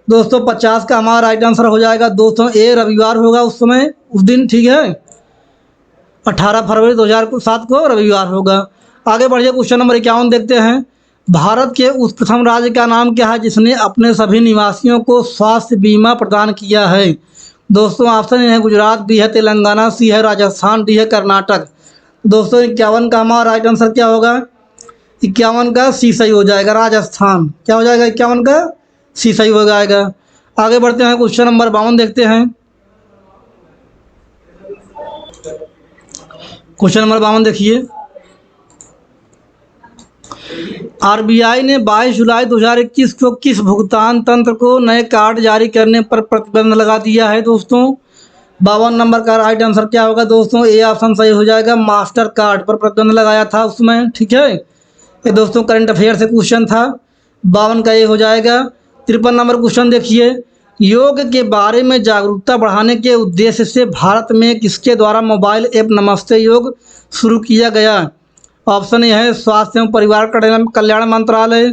दोस्तों 50 का हमारा राइट आंसर हो जाएगा दोस्तों ए, रविवार होगा उस समय, उस दिन, ठीक है। 18 फरवरी 2007 को रविवार होगा। आगे बढ़िए, क्वेश्चन नंबर 51 देखते हैं। भारत के उस प्रथम राज्य का नाम क्या है जिसने अपने सभी निवासियों को स्वास्थ्य बीमा प्रदान किया है? दोस्तों ऑप्शन है गुजरात, बी है तेलंगाना, सी है राजस्थान, डी है कर्नाटक। दोस्तों 51 का हमारा राइट आंसर क्या होगा? 51 का सी सही हो जाएगा, राजस्थान। क्या हो जाएगा? 51 का सी सही हो जाएगा। आगे बढ़ते हैं, क्वेश्चन नंबर 52 देखते हैं। क्वेश्चन नंबर 52 देखिए, RBI ने 22 जुलाई 2021 को किस भुगतान तंत्र को नए कार्ड जारी करने पर प्रतिबंध लगा दिया है? दोस्तों 52 नंबर का राइट आंसर क्या होगा? दोस्तों ए ऑप्शन सही हो जाएगा, मास्टर कार्ड पर प्रतिबंध लगाया था उसमें, ठीक है। ये दोस्तों करंट अफेयर से क्वेश्चन था, 52 का ये हो जाएगा। 53 नंबर क्वेश्चन देखिए, योग के बारे में जागरूकता बढ़ाने के उद्देश्य से भारत में किसके द्वारा मोबाइल ऐप नमस्ते योग शुरू किया गया? ऑप्शन ए है स्वास्थ्य एवं परिवार कल्याण मंत्रालय,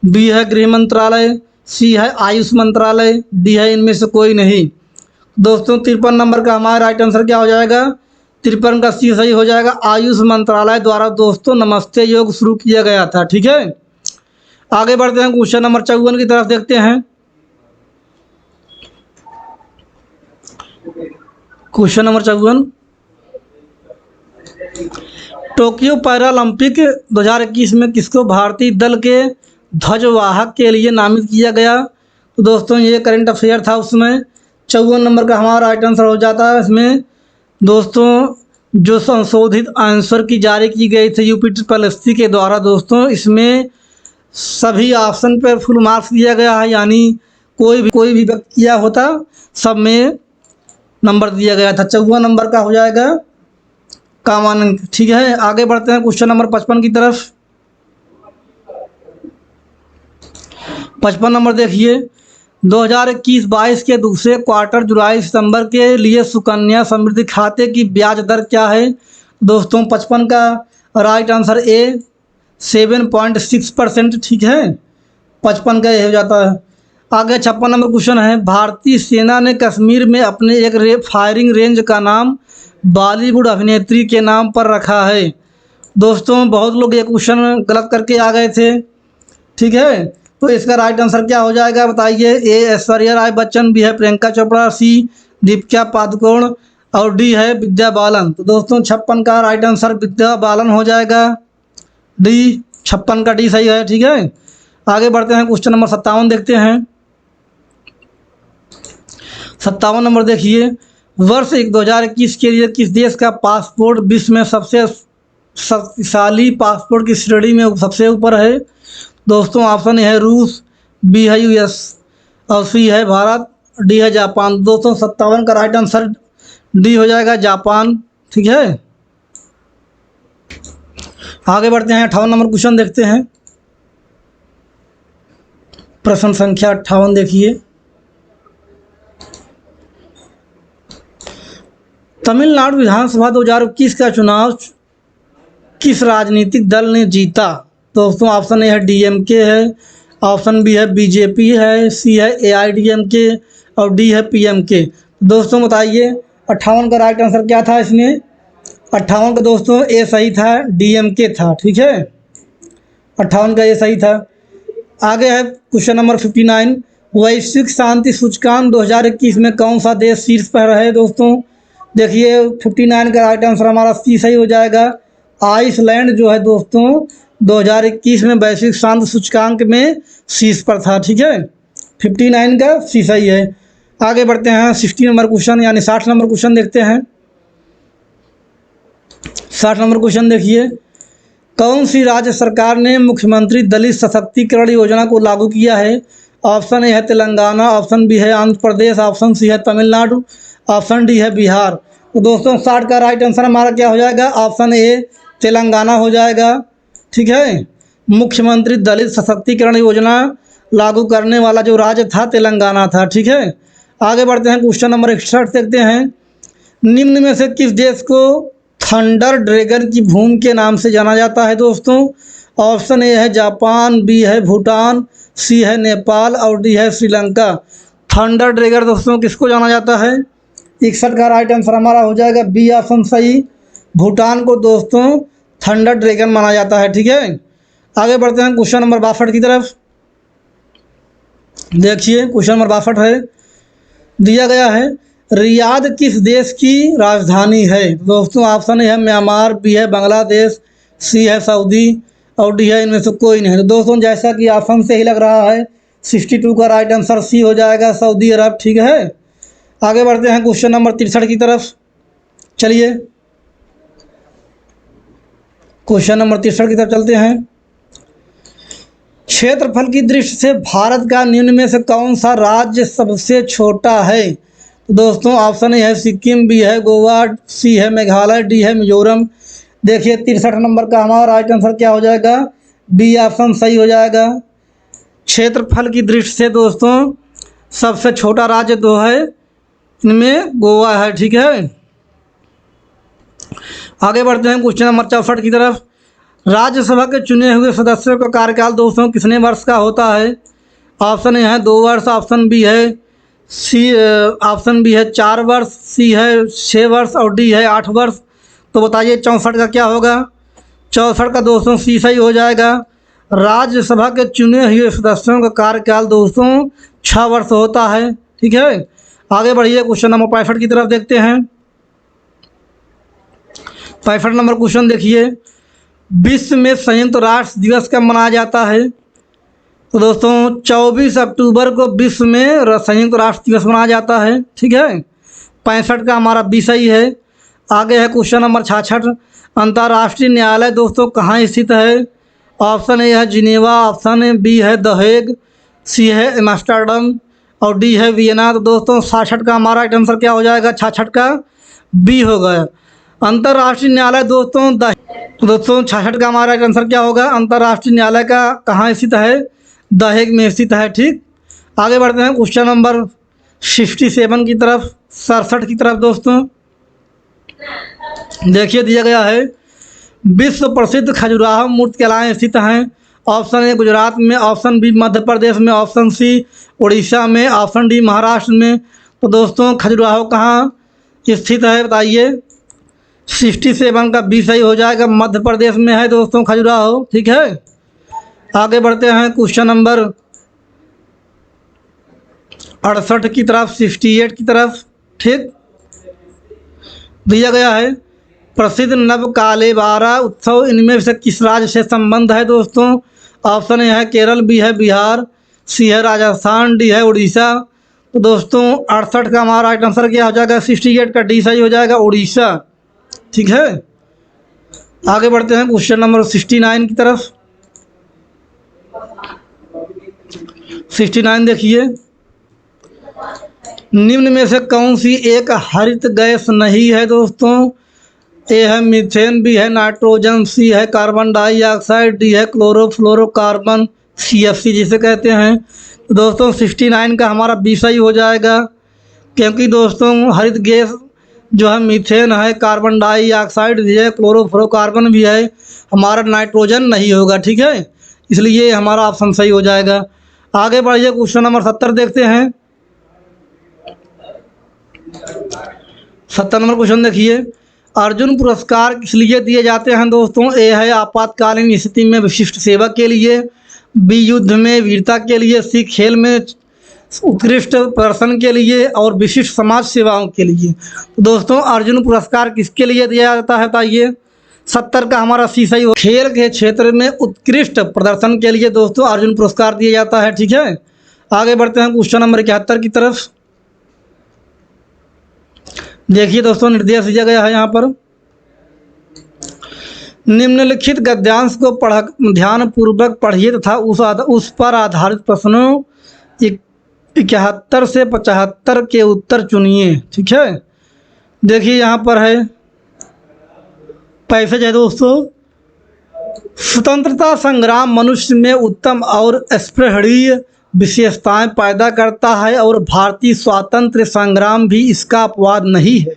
बी है गृह मंत्रालय, सी है आयुष मंत्रालय, डी है इनमें से कोई नहीं। दोस्तों 53 नंबर का हमारा राइट आंसर क्या हो जाएगा? 53 का सी सही हो जाएगा, आयुष मंत्रालय द्वारा दोस्तों नमस्ते योग शुरू किया गया था, ठीक है। आगे बढ़ते हैं, क्वेश्चन नंबर 54 की तरफ देखते हैं। क्वेश्चन नंबर 54, टोक्यो पैरालंपिक 2021 में किसको भारतीय दल के ध्वजवाहक के लिए नामित किया गया? तो दोस्तों ये करंट अफेयर था उसमें, 54 नंबर का हमारा राइट आंसर हो जाता है। इसमें दोस्तों जो संशोधित आंसर की जारी की गई थी UPSSC के द्वारा, दोस्तों इसमें सभी ऑप्शन पर फुल मार्क्स दिया गया है, यानी कोई भी व्यक्ति किया होता सब में नंबर दिया गया था। 54 नंबर का हो जाएगा कामानंद, ठीक है। आगे बढ़ते हैं, क्वेश्चन नंबर 55 की तरफ। 55 नंबर देखिए, 2021-22 के दूसरे क्वार्टर जुलाई सितंबर के लिए सुकन्या समृद्धि खाते की ब्याज दर क्या है? दोस्तों 55 का राइट आंसर ए 7.6%, ठीक है। 55 का ये हो जाता है। आगे 56 नंबर क्वेश्चन है, भारतीय सेना ने कश्मीर में अपने एक फायरिंग रेंज का नाम बॉलीवुड अभिनेत्री के नाम पर रखा है। दोस्तों बहुत लोग ये क्वेश्चन गलत करके आ गए थे, ठीक है। तो इसका राइट आंसर क्या हो जाएगा बताइए? ए ऐश्वर्या राय बच्चन, बी है प्रियंका चोपड़ा, सी दीपिका पादुकोण और डी है विद्या बालन। तो दोस्तों 56 का राइट आंसर विद्या बालन हो जाएगा, डी 56 का डी सही है, ठीक है। आगे बढ़ते हैं, क्वेश्चन नंबर 57 देखते हैं। 57 नंबर देखिए, वर्ष 2021 के लिए किस देश का पासपोर्ट विश्व में सबसे शक्तिशाली पासपोर्ट की श्रेणी में सबसे ऊपर है? दोस्तों ऑप्शन है रूस, बी है US और सी है भारत, डी है जापान। दोस्तों 57 का राइट आंसर डी हो जाएगा, जापान, ठीक है। आगे बढ़ते हैं, 58 नंबर क्वेश्चन देखते हैं। प्रश्न संख्या 58 देखिए, तमिलनाडु विधानसभा 2021 का चुनाव किस राजनीतिक दल ने जीता? दोस्तों ऑप्शन ए है DMK है, ऑप्शन बी है BJP है, सी है AIDMK और डी है PMK। दोस्तों बताइए 58 का राइट आंसर क्या था इसमें? 58 का दोस्तों ए सही था, DMK था। ठीक है, 58 का ये सही था। आगे है क्वेश्चन नंबर 59। वैश्विक शांति सूचकांक 2021 में कौन सा देश शीर्ष पर है दोस्तों? देखिए 59 का राइट आंसर हमारा सी सही हो जाएगा। आइसलैंड जो है दोस्तों 2021 में वैश्विक शांति सूचकांक में शीर्ष पर था। ठीक है, 59 का सी सही है। आगे बढ़ते हैं 60 नंबर क्वेश्चन यानी 60 नंबर क्वेश्चन देखते हैं। 60 नंबर क्वेश्चन देखिए, कौन सी राज्य सरकार ने मुख्यमंत्री दलित सशक्तिकरण योजना को लागू किया है? ऑप्शन ए है तेलंगाना, ऑप्शन बी है आंध्र प्रदेश, ऑप्शन सी है तमिलनाडु, ऑप्शन डी है बिहार। तो दोस्तों 60 का राइट आंसर हमारा क्या हो जाएगा? ऑप्शन ए तेलंगाना हो जाएगा। ठीक है, मुख्यमंत्री दलित सशक्तिकरण योजना लागू करने वाला जो राज्य था तेलंगाना था। ठीक है, आगे बढ़ते हैं क्वेश्चन नंबर 61 देखते हैं। निम्न में से किस देश को थंडर ड्रैगन की भूमि के नाम से जाना जाता है दोस्तों? ऑप्शन ए है जापान, बी है भूटान, सी है नेपाल और डी है श्रीलंका। थंडर ड्रैगन दोस्तों किसको जाना जाता है? 61 का राइट आंसर हमारा हो जाएगा बी ऑप्शन सही। भूटान को दोस्तों थंडर ड्रैगन माना जाता है। ठीक है, आगे बढ़ते हैं क्वेश्चन नंबर 62 की तरफ। देखिए क्वेश्चन नंबर 62 है, दिया गया है रियाद किस देश की राजधानी है? दोस्तों ऑप्शन है म्यांमार, बी है बांग्लादेश, सी है सऊदी और डी है इनमें से कोई नहीं। तो दोस्तों जैसा कि ऑप्शन से ही लग रहा है 62 का राइट आंसर सी हो जाएगा, सऊदी अरब। ठीक है, आगे बढ़ते हैं क्वेश्चन नंबर 63 की तरफ। चलिए क्वेश्चन नंबर 63 की तरफ चलते हैं। क्षेत्रफल की दृष्टि से भारत का निम्न में से कौन सा राज्य सबसे छोटा है? तो दोस्तों ऑप्शन ए है सिक्किम, बी है गोवा, सी है मेघालय, डी है मिजोरम। देखिए 63 नंबर का हमारा राइट आंसर क्या हो जाएगा? बी ऑप्शन सही हो जाएगा। क्षेत्रफल की दृष्टि से दोस्तों सबसे छोटा राज्य दो है, इनमें गोवा है। ठीक है, आगे बढ़ते हैं क्वेश्चन नंबर 64 की तरफ। राज्यसभा के चुने हुए सदस्यों का कार्यकाल दोस्तों कितने वर्ष का होता है? ऑप्शन ए है 2 वर्ष, ऑप्शन बी है ऑप्शन बी है 4 वर्ष, सी है 6 वर्ष और डी है 8 वर्ष। तो बताइए 64 का क्या होगा? 64 का दोस्तों सी सही हो जाएगा। राज्यसभा के चुने हुए सदस्यों का कार्यकाल दोस्तों 6 वर्ष होता है। ठीक है, आगे बढ़िए क्वेश्चन नंबर 65 की तरफ देखते हैं। 65 नंबर क्वेश्चन देखिए, विश्व में संयुक्त राष्ट्र दिवस कब मनाया जाता है? तो दोस्तों 24 अक्टूबर को विश्व में संयुक्त राष्ट्र दिवस मनाया जाता है। ठीक है, 65 का हमारा बी सही है। आगे है क्वेश्चन नंबर 66। अंतर्राष्ट्रीय न्यायालय दोस्तों कहाँ स्थित है? ऑप्शन ए है जिनेवा, ऑप्शन बी है द हेग, सी है एम्स्टर्डम और डी है वियना। तो दोस्तों 66 का हमारा आंसर क्या हो जाएगा? 66 का बी हो गया। अंतर्राष्ट्रीय न्यायालय दोस्तों 66 का हमारा आंसर क्या होगा? अंतर्राष्ट्रीय न्यायालय का कहाँ स्थित है? द हेग में स्थित है। ठीक, आगे बढ़ते हैं क्वेश्चन नंबर 67 की तरफ, 67 की तरफ दोस्तों। देखिए दिया गया है विश्व प्रसिद्ध खजुराहो मूर्तिकलाएँ स्थित हैं। ऑप्शन ए गुजरात में, ऑप्शन बी मध्य प्रदेश में, ऑप्शन सी उड़ीसा में, ऑप्शन डी महाराष्ट्र में। तो दोस्तों खजुराहो कहाँ स्थित है बताइए? 67 का बी सही हो जाएगा, मध्य प्रदेश में है दोस्तों खजुराहो। ठीक है, आगे बढ़ते हैं क्वेश्चन नंबर 68 की तरफ, 68 की तरफ। ठीक, दिया गया है प्रसिद्ध नवकालेबारा उत्सव इनमें से किस राज्य से संबंध है दोस्तों? ऑप्शन ए है केरल, बी है बिहार, सी है राजस्थान, डी है उड़ीसा। तो दोस्तों 68 का हमारा राइट आंसर क्या हो जाएगा? 68 का डी सही हो जाएगा, उड़ीसा। ठीक है, आगे बढ़ते हैं क्वेश्चन नंबर 69 की तरफ। 69 देखिए, निम्न में से कौन सी एक हरित गैस नहीं है दोस्तों? ए है मीथेन, बी है नाइट्रोजन, सी है कार्बन डाइऑक्साइड, डी है क्लोरोफ्लोरोकार्बन, CFC जिसे कहते हैं। तो दोस्तों 69 का हमारा बी सही हो जाएगा, क्योंकि दोस्तों हरित गैस जो है मीथेन है, कार्बन डाइऑक्साइड भी है, क्लोरोफ्लोरोकार्बन भी है, हमारा नाइट्रोजन नहीं होगा। ठीक है, इसलिए हमारा ऑप्शन सही हो जाएगा। आगे बढ़िए क्वेश्चन नंबर 70 देखते हैं। 70 नंबर क्वेश्चन देखिए, अर्जुन पुरस्कार किस लिए दिए जाते हैं दोस्तों? ए है आपातकालीन स्थिति में विशिष्ट सेवा के लिए, बी युद्ध में वीरता के लिए, सी खेल में उत्कृष्ट प्रदर्शन के लिए, और विशिष्ट समाज सेवाओं के लिए। तो दोस्तों अर्जुन पुरस्कार किसके लिए दिया जाता है बताइए? 70 का हमारा सी सही हो। खेल के क्षेत्र में उत्कृष्ट प्रदर्शन के लिए दोस्तों अर्जुन पुरस्कार दिया जाता है। ठीक है, आगे बढ़ते हैं क्वेश्चन नंबर 71 की तरफ। देखिए दोस्तों, निर्देश दिया गया है यहाँ पर, निम्नलिखित गद्यांश को पढ़ ध्यान पूर्वक पढ़िए तथा उस पर आधारित प्रश्नों 71 से 75 के उत्तर चुनिए। ठीक है, देखिए यहाँ पर है पैसेज है दोस्तों, स्वतंत्रता संग्राम मनुष्य में उत्तम और स्पृहणीय विशेषताएं पैदा करता है और भारतीय स्वातंत्र्य संग्राम भी इसका अपवाद नहीं है।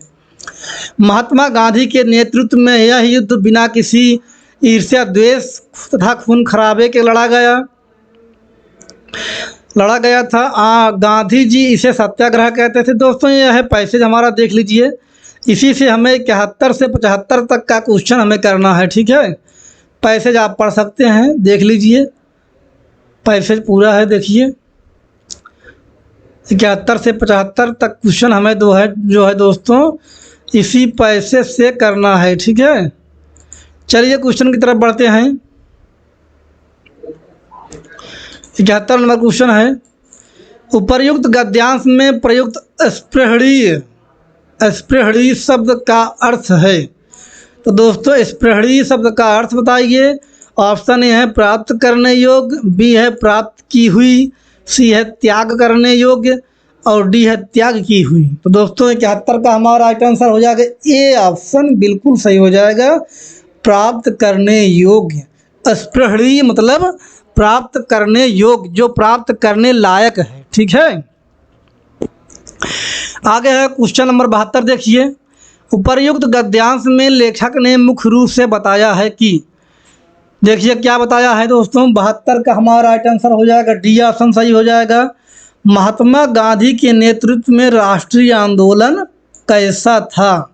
महात्मा गांधी के नेतृत्व में यह युद्ध बिना किसी ईर्ष्या द्वेष तथा खून खराबे के लड़ा गया था। गांधी जी इसे सत्याग्रह कहते थे। दोस्तों यह है पैसेज हमारा, देख लीजिए। इसी से हमें 71 से 75 तक का क्वेश्चन हमें करना है। ठीक है, पैसेज आप पढ़ सकते हैं, देख लीजिए, पैसेज पूरा है। देखिए 71 से 75 तक क्वेश्चन हमें जो है दोस्तों इसी पैसेज से करना है। ठीक है, चलिए क्वेश्चन की तरफ बढ़ते हैं। 71 नंबर क्वेश्चन है, उपर्युक्त गद्यांश में प्रयुक्त स्पृहणीय शब्द का अर्थ है। तो दोस्तों स्पृहणीय शब्द का अर्थ बताइए। ऑप्शन ए है प्राप्त करने योग्य, बी है प्राप्त की हुई, सी है त्याग करने योग्य, और डी है त्याग की हुई। तो दोस्तों 71 का हमारा राइट आंसर हो जाएगा ए ऑप्शन, बिल्कुल सही हो जाएगा, प्राप्त करने योग्य। स्पृहणीय मतलब प्राप्त करने योग्य, जो प्राप्त करने लायक है। ठीक है, आगे है क्वेश्चन नंबर 72। देखिए, उपर्युक्त गद्यांश में लेखक ने मुख्य रूप से बताया है कि, देखिए क्या बताया है दोस्तों, 72 का हमारा राइट आंसर हो जाएगा डी ऑप्शन सही हो जाएगा। महात्मा गांधी के नेतृत्व में राष्ट्रीय आंदोलन कैसा था?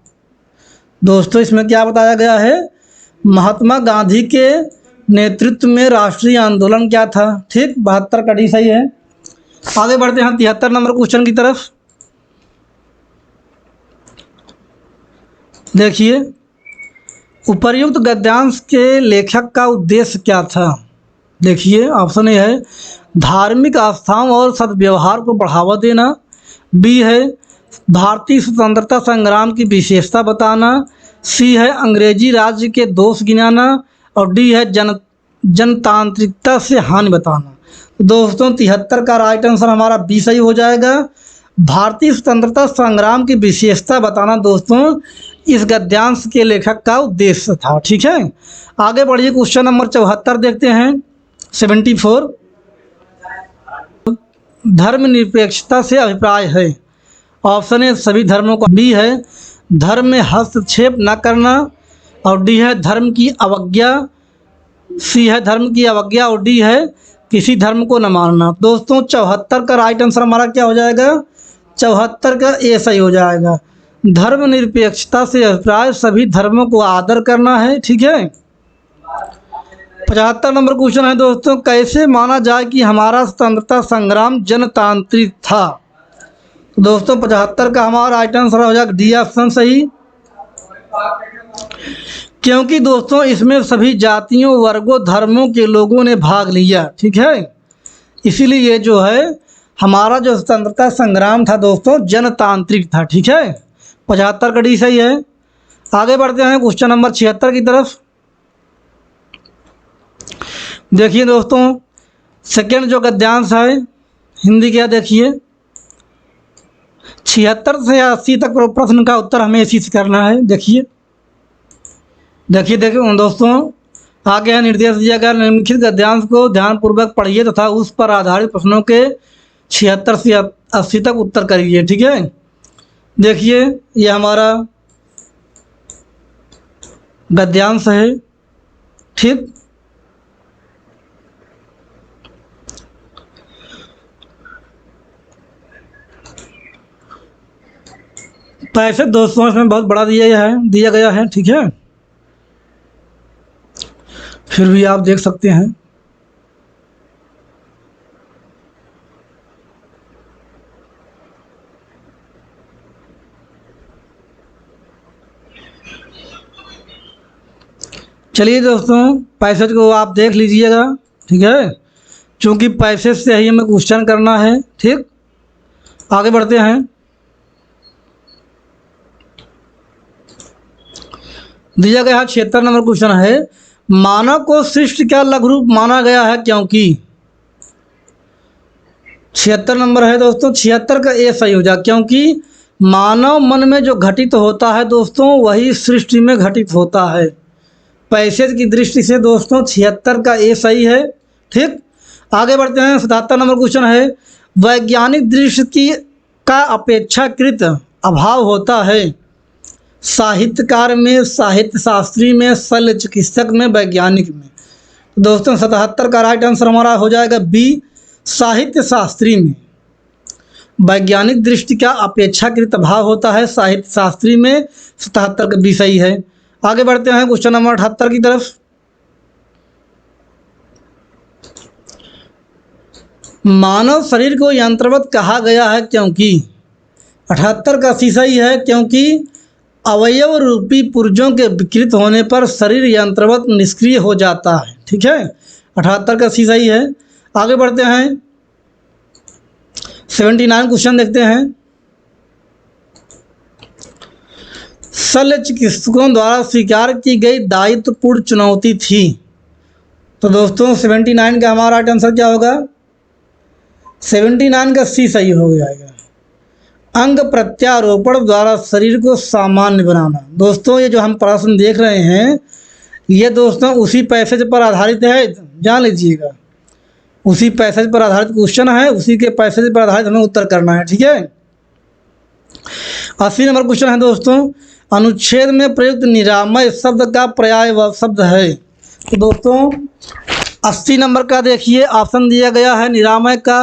दोस्तों इसमें क्या बताया गया है, महात्मा गांधी के नेतृत्व में राष्ट्रीय आंदोलन क्या था। ठीक, 72 का डी सही है। आगे बढ़ते हैं 73 नंबर क्वेश्चन की तरफ। देखिए, उपर्युक्त गद्यांश के लेखक का उद्देश्य क्या था? देखिए ऑप्शन ए है धार्मिक आस्थाओं और सद्व्यवहार को बढ़ावा देना, बी है भारतीय स्वतंत्रता संग्राम की विशेषता बताना, सी है अंग्रेजी राज्य के दोष गिनाना, और डी है जनतांत्रिकता से हानि बताना। तो दोस्तों 73 का राइट आंसर हमारा बी सही हो जाएगा, भारतीय स्वतंत्रता संग्राम की विशेषता बताना दोस्तों इस गद्यांश के लेखक का उद्देश्य था। ठीक है, आगे बढ़िए क्वेश्चन नंबर 74 देखते हैं। 74, धर्मनिरपेक्षता से अभिप्राय है। ऑप्शन ए सभी धर्मों का, बी है धर्म में हस्तक्षेप न करना, और डी है धर्म की अवज्ञा, सी है धर्म की अवज्ञा, और डी है किसी धर्म को न मानना। दोस्तों 74 का राइट आंसर हमारा क्या हो जाएगा, 74 का ए सही हो जाएगा। धर्मनिरपेक्षता से अभिप्राय सभी धर्मों को आदर करना है। ठीक है, 75 नंबर क्वेश्चन है दोस्तों, कैसे माना जाए कि हमारा स्वतंत्रता संग्राम जनतांत्रिक था? तो दोस्तों 75 का हमारा राइट आंसर हो जाएगा डी ऑप्शन सही, क्योंकि दोस्तों इसमें सभी जातियों वर्गों धर्मों के लोगों ने भाग लिया। ठीक है, इसीलिए ये जो है हमारा जो स्वतंत्रता संग्राम था दोस्तों जनतांत्रिक था। ठीक है, 75 का डी सही है। आगे बढ़ते हैं क्वेश्चन नंबर 76 की तरफ। देखिए दोस्तों, सेकेंड जो गद्यांश है हिंदी क्या, देखिए 76 से 80 तक प्रश्न का उत्तर हमें इसी से करना है। देखिए दोस्तों, आगे है निर्देश दिया गया, निम्नलिखित गद्यांश को ध्यानपूर्वक पढ़िए तथा उस पर आधारित प्रश्नों के 76 से 80 तक उत्तर करिए। ठीक है, देखिए ये हमारा गद्यांश है। ठीक, पैसे दोस्तों इसमें बहुत बड़ा दिया गया है, ठीक है, फिर भी आप देख सकते हैं। चलिए दोस्तों, पैसे को आप देख लीजिएगा, ठीक है, क्योंकि पैसे से ही हमें क्वेश्चन करना है। ठीक, आगे बढ़ते हैं। दिया गया है 76 नंबर क्वेश्चन है, मानव को सृष्टि का लघु रूप माना गया है क्योंकि। 76 नंबर है दोस्तों, 76 का ए सही हो जाए, क्योंकि मानव मन में जो घटित होता है दोस्तों वही सृष्टि में घटित होता है। पैसे की दृष्टि से दोस्तों 76 का ए सही है। ठीक, आगे बढ़ते हैं। 77 नंबर क्वेश्चन है, वैज्ञानिक दृष्टि का अपेक्षाकृत अभाव होता है साहित्यकार में, साहित्य शास्त्री में, शल्य चिकित्सक में, वैज्ञानिक में। तो दोस्तों 77 का राइट आंसर हमारा हो जाएगा बी, साहित्य शास्त्री में। वैज्ञानिक दृष्टि का अपेक्षाकृत अभाव होता है साहित्य शास्त्री में, 77 का बी सही है। आगे बढ़ते हैं क्वेश्चन नंबर 78 की तरफ। मानव शरीर को यंत्रवत कहा गया है क्योंकि। 78 का सी सही है, क्योंकि अवयव रूपी पुर्जों के विकृत होने पर शरीर यंत्रवत निष्क्रिय हो जाता है। ठीक है, 78 का सी सही है। आगे बढ़ते हैं 79 क्वेश्चन देखते हैं। शल्य चिकित्सकों द्वारा स्वीकार की गई दायित्वपूर्ण चुनौती थी। तो दोस्तों 79 का हमारा राइट आंसर क्या होगा, 79 का सी सही हो जाएगा, अंग प्रत्यारोपण द्वारा शरीर को सामान्य बनाना। दोस्तों ये जो हम प्रश्न देख रहे हैं ये दोस्तों उसी पैसेज पर आधारित है, जान लीजिएगा, उसी पैसेज पर आधारित क्वेश्चन है, उसी के पैसेज पर आधारित हमें उत्तर करना है। ठीक है, 80 नंबर क्वेश्चन है दोस्तों, अनुच्छेद में प्रयुक्त निरामय शब्द का पर्याय शब्द है। तो दोस्तों 80 नंबर का देखिए ऑप्शन दिया गया है निरामय का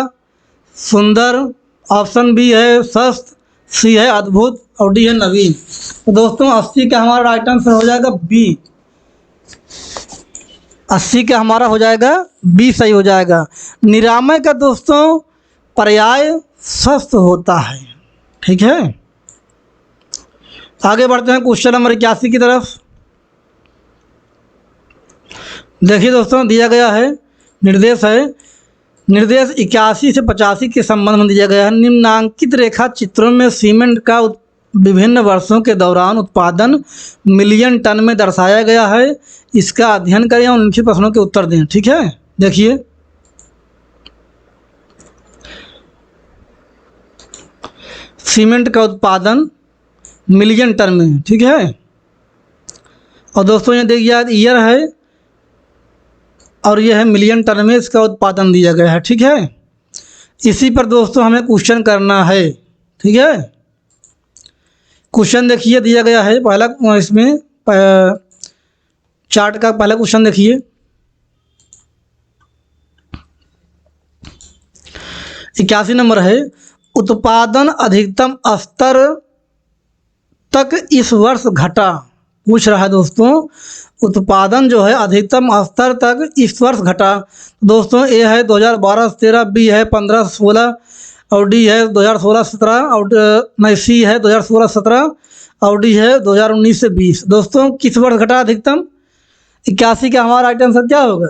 सुंदर, ऑप्शन बी है स्वस्थ, सी है अद्भुत और डी है नवीन। तो दोस्तों 80 का हमारा राइट आंसर हो जाएगा बी, 80 का हमारा हो जाएगा बी सही हो जाएगा। निरामय का दोस्तों पर्याय स्वस्थ होता है। ठीक है, आगे बढ़ते हैं क्वेश्चन नंबर 81 की तरफ। देखिए दोस्तों दिया गया है निर्देश है, निर्देश 81 से 85 के संबंध में दिया गया है। निम्नांकित रेखा चित्रों में सीमेंट का विभिन्न वर्षों के दौरान उत्पादन मिलियन टन में दर्शाया गया है, इसका अध्ययन करें और उनके प्रश्नों के उत्तर दें। ठीक है, देखिए सीमेंट का उत्पादन मिलियन टन में। ठीक है, और दोस्तों ये देखिए ईयर है और यह है मिलियन टन में इसका उत्पादन दिया गया है। ठीक है, इसी पर दोस्तों हमें क्वेश्चन करना है। ठीक है, क्वेश्चन देखिए दिया गया है पहला, इसमें चार्ट का पहला क्वेश्चन देखिए, 81 नंबर है, उत्पादन अधिकतम स्तर तक इस वर्ष घटा। पूछ रहा है दोस्तों उत्पादन जो है अधिकतम स्तर तक इस वर्ष घटा। दोस्तों ए है 2012-13, बी है 15-16 और डी है 2016-17 और नहीं सी है 2016-17 और डी है 2019-20। दोस्तों किस वर्ष घटा अधिकतम, 81 का हमारा राइट आंसर क्या होगा,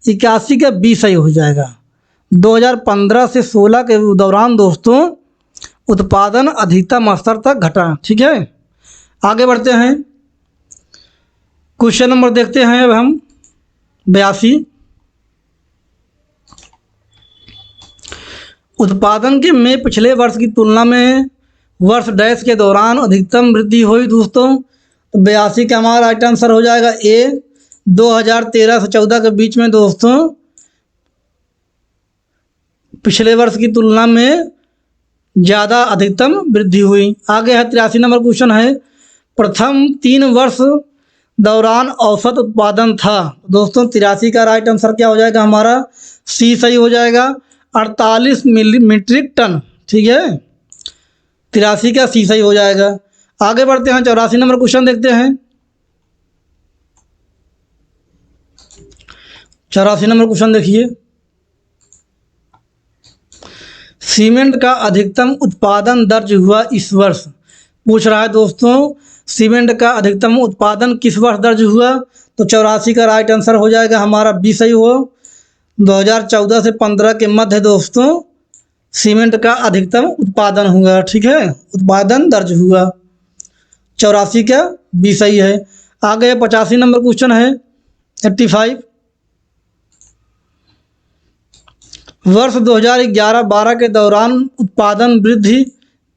81 का बी सही हो जाएगा। 2015 से 16 के दौरान दोस्तों उत्पादन अधिकतम स्तर तक घटा। ठीक है, आगे बढ़ते हैं क्वेश्चन नंबर देखते हैं अब हम 82। उत्पादन के में पिछले वर्ष की तुलना में वर्ष डैश के दौरान अधिकतम वृद्धि हुई दोस्तों। तो 82 का हमारा राइट आंसर हो जाएगा ए, 2013 से 14 के बीच में दोस्तों पिछले वर्ष की तुलना में ज़्यादा अधिकतम वृद्धि हुई। आगे है 83 नंबर क्वेश्चन है, प्रथम 3 वर्ष दौरान औसत उत्पादन था। दोस्तों 83 का राइट आंसर क्या हो जाएगा हमारा, सी सही हो जाएगा, 48 मीट्रिक टन। ठीक है, 83 का सी सही हो जाएगा। आगे बढ़ते हैं, 84 नंबर क्वेश्चन देखते हैं। 84 नंबर क्वेश्चन देखिए, सीमेंट का अधिकतम उत्पादन दर्ज हुआ इस वर्ष। पूछ रहा है दोस्तों, सीमेंट का अधिकतम उत्पादन किस वर्ष दर्ज हुआ? तो 84 का राइट आंसर हो जाएगा हमारा बी सही हो। 2014 से 15 के मध्य दोस्तों सीमेंट का अधिकतम उत्पादन हुआ, ठीक है, उत्पादन दर्ज हुआ। 84 का बी सही है। आगे 85 नंबर क्वेश्चन है, 85। वर्ष 2011-12 के दौरान उत्पादन वृद्धि